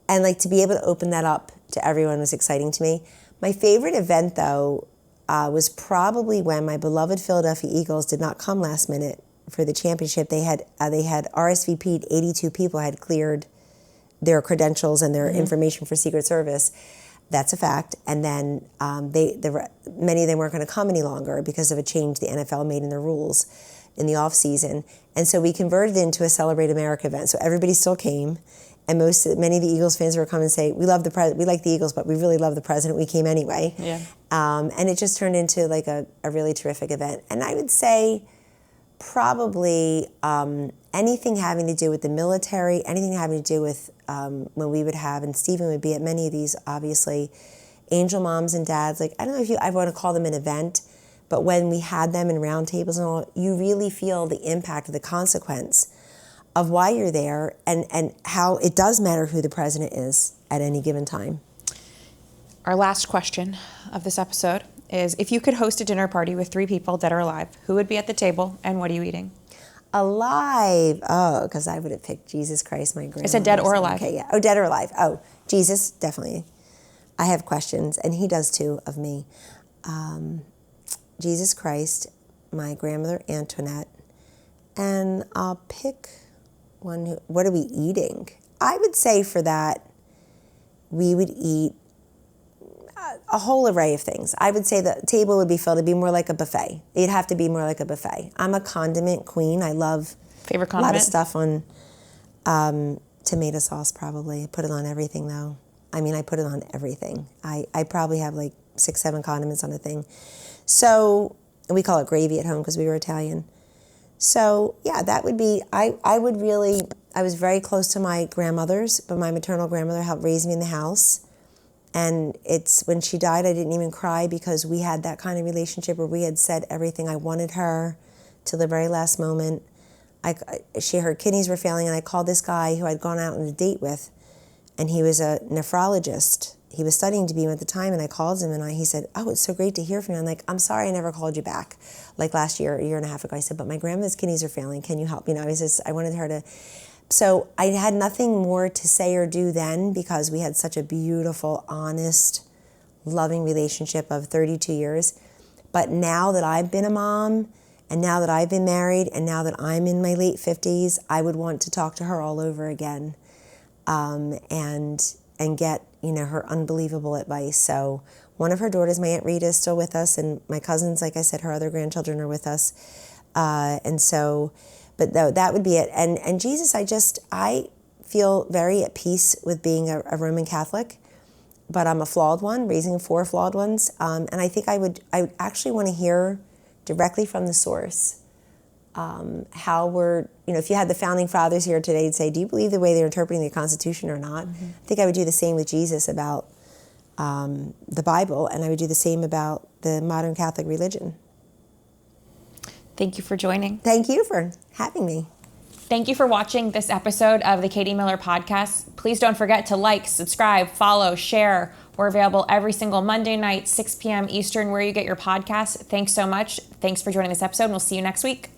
like, to be able to open that up to everyone was exciting to me. My favorite event, though, was probably when my beloved Philadelphia Eagles did not come last minute for the championship. They had RSVP'd 82 people, had cleared their credentials and their information for Secret Service. That's a fact. And then many of them weren't going to come any longer because of a change the NFL made in their rules in the off season. And so we converted it into a Celebrate America event. So everybody still came, and many of the Eagles fans were coming and say, we like the Eagles, but we really love the president. We came anyway. Yeah. And it just turned into like a really terrific event. And I would say probably anything having to do with the military, anything having to do with when we would have, and Stephen would be at many of these, obviously, angel moms and dads. Like, I don't know if I want to call them an event, but when we had them in round tables and all, you really feel the impact of the consequence of why you're there, and how it does matter who the president is at any given time. Our last question of this episode is, if you could host a dinner party with 3 people dead or alive, who would be at the table and what are you eating? Alive. Oh, because I would have picked Jesus Christ, my grandmother. I said dead or alive. Okay, yeah. Oh, dead or alive. Oh, Jesus, definitely. I have questions, and he does too, of me. Jesus Christ, my grandmother Antoinette, and I'll pick one. What are we eating? I would say for that, we would eat a whole array of things. I would say the table would be filled. It'd be more like a buffet. It'd have to be more like a buffet. I'm a condiment queen. I love favorite condiment? A lot of stuff on tomato sauce, probably. I put it on everything, though. I mean, I put it on everything. I probably have like 6, 7 condiments on a thing. So, and we call it gravy at home because we were Italian. So, yeah, that would be, I was very close to my grandmothers, but my maternal grandmother helped raise me in the house. And when she died, I didn't even cry, because we had that kind of relationship where we had said everything I wanted her till the very last moment. Her kidneys were failing, and I called this guy who I'd gone out on a date with, and he was a nephrologist. He was studying to be at the time, and I called him, and he said, oh, it's so great to hear from you. I'm like, I'm sorry I never called you back. Like last year, a year and a half ago, I said, but my grandma's kidneys are failing. Can you help? I wanted her to. So I had nothing more to say or do then, because we had such a beautiful, honest, loving relationship of 32 years. But now that I've been a mom, and now that I've been married, and now that I'm in my late 50s, I would want to talk to her all over again, and get her unbelievable advice. So one of her daughters, my Aunt Rita, is still with us, and my cousins, like I said, her other grandchildren are with us. And so, but that would be it. And Jesus, I feel very at peace with being a Roman Catholic, but I'm a flawed one, raising 4 flawed ones. And I think I would actually want to hear directly from the source how we're, if you had the founding fathers here today and say, do you believe the way they're interpreting the Constitution or not? Mm-hmm. I think I would do the same with Jesus about the Bible, and I would do the same about the modern Catholic religion. Thank you for joining. Thank you for having me. Thank you for watching this episode of the Katie Miller Podcast. Please don't forget to like, subscribe, follow, share. We're available every single Monday night, 6 p.m. Eastern, where you get your podcasts. Thanks so much. Thanks for joining this episode, and we'll see you next week.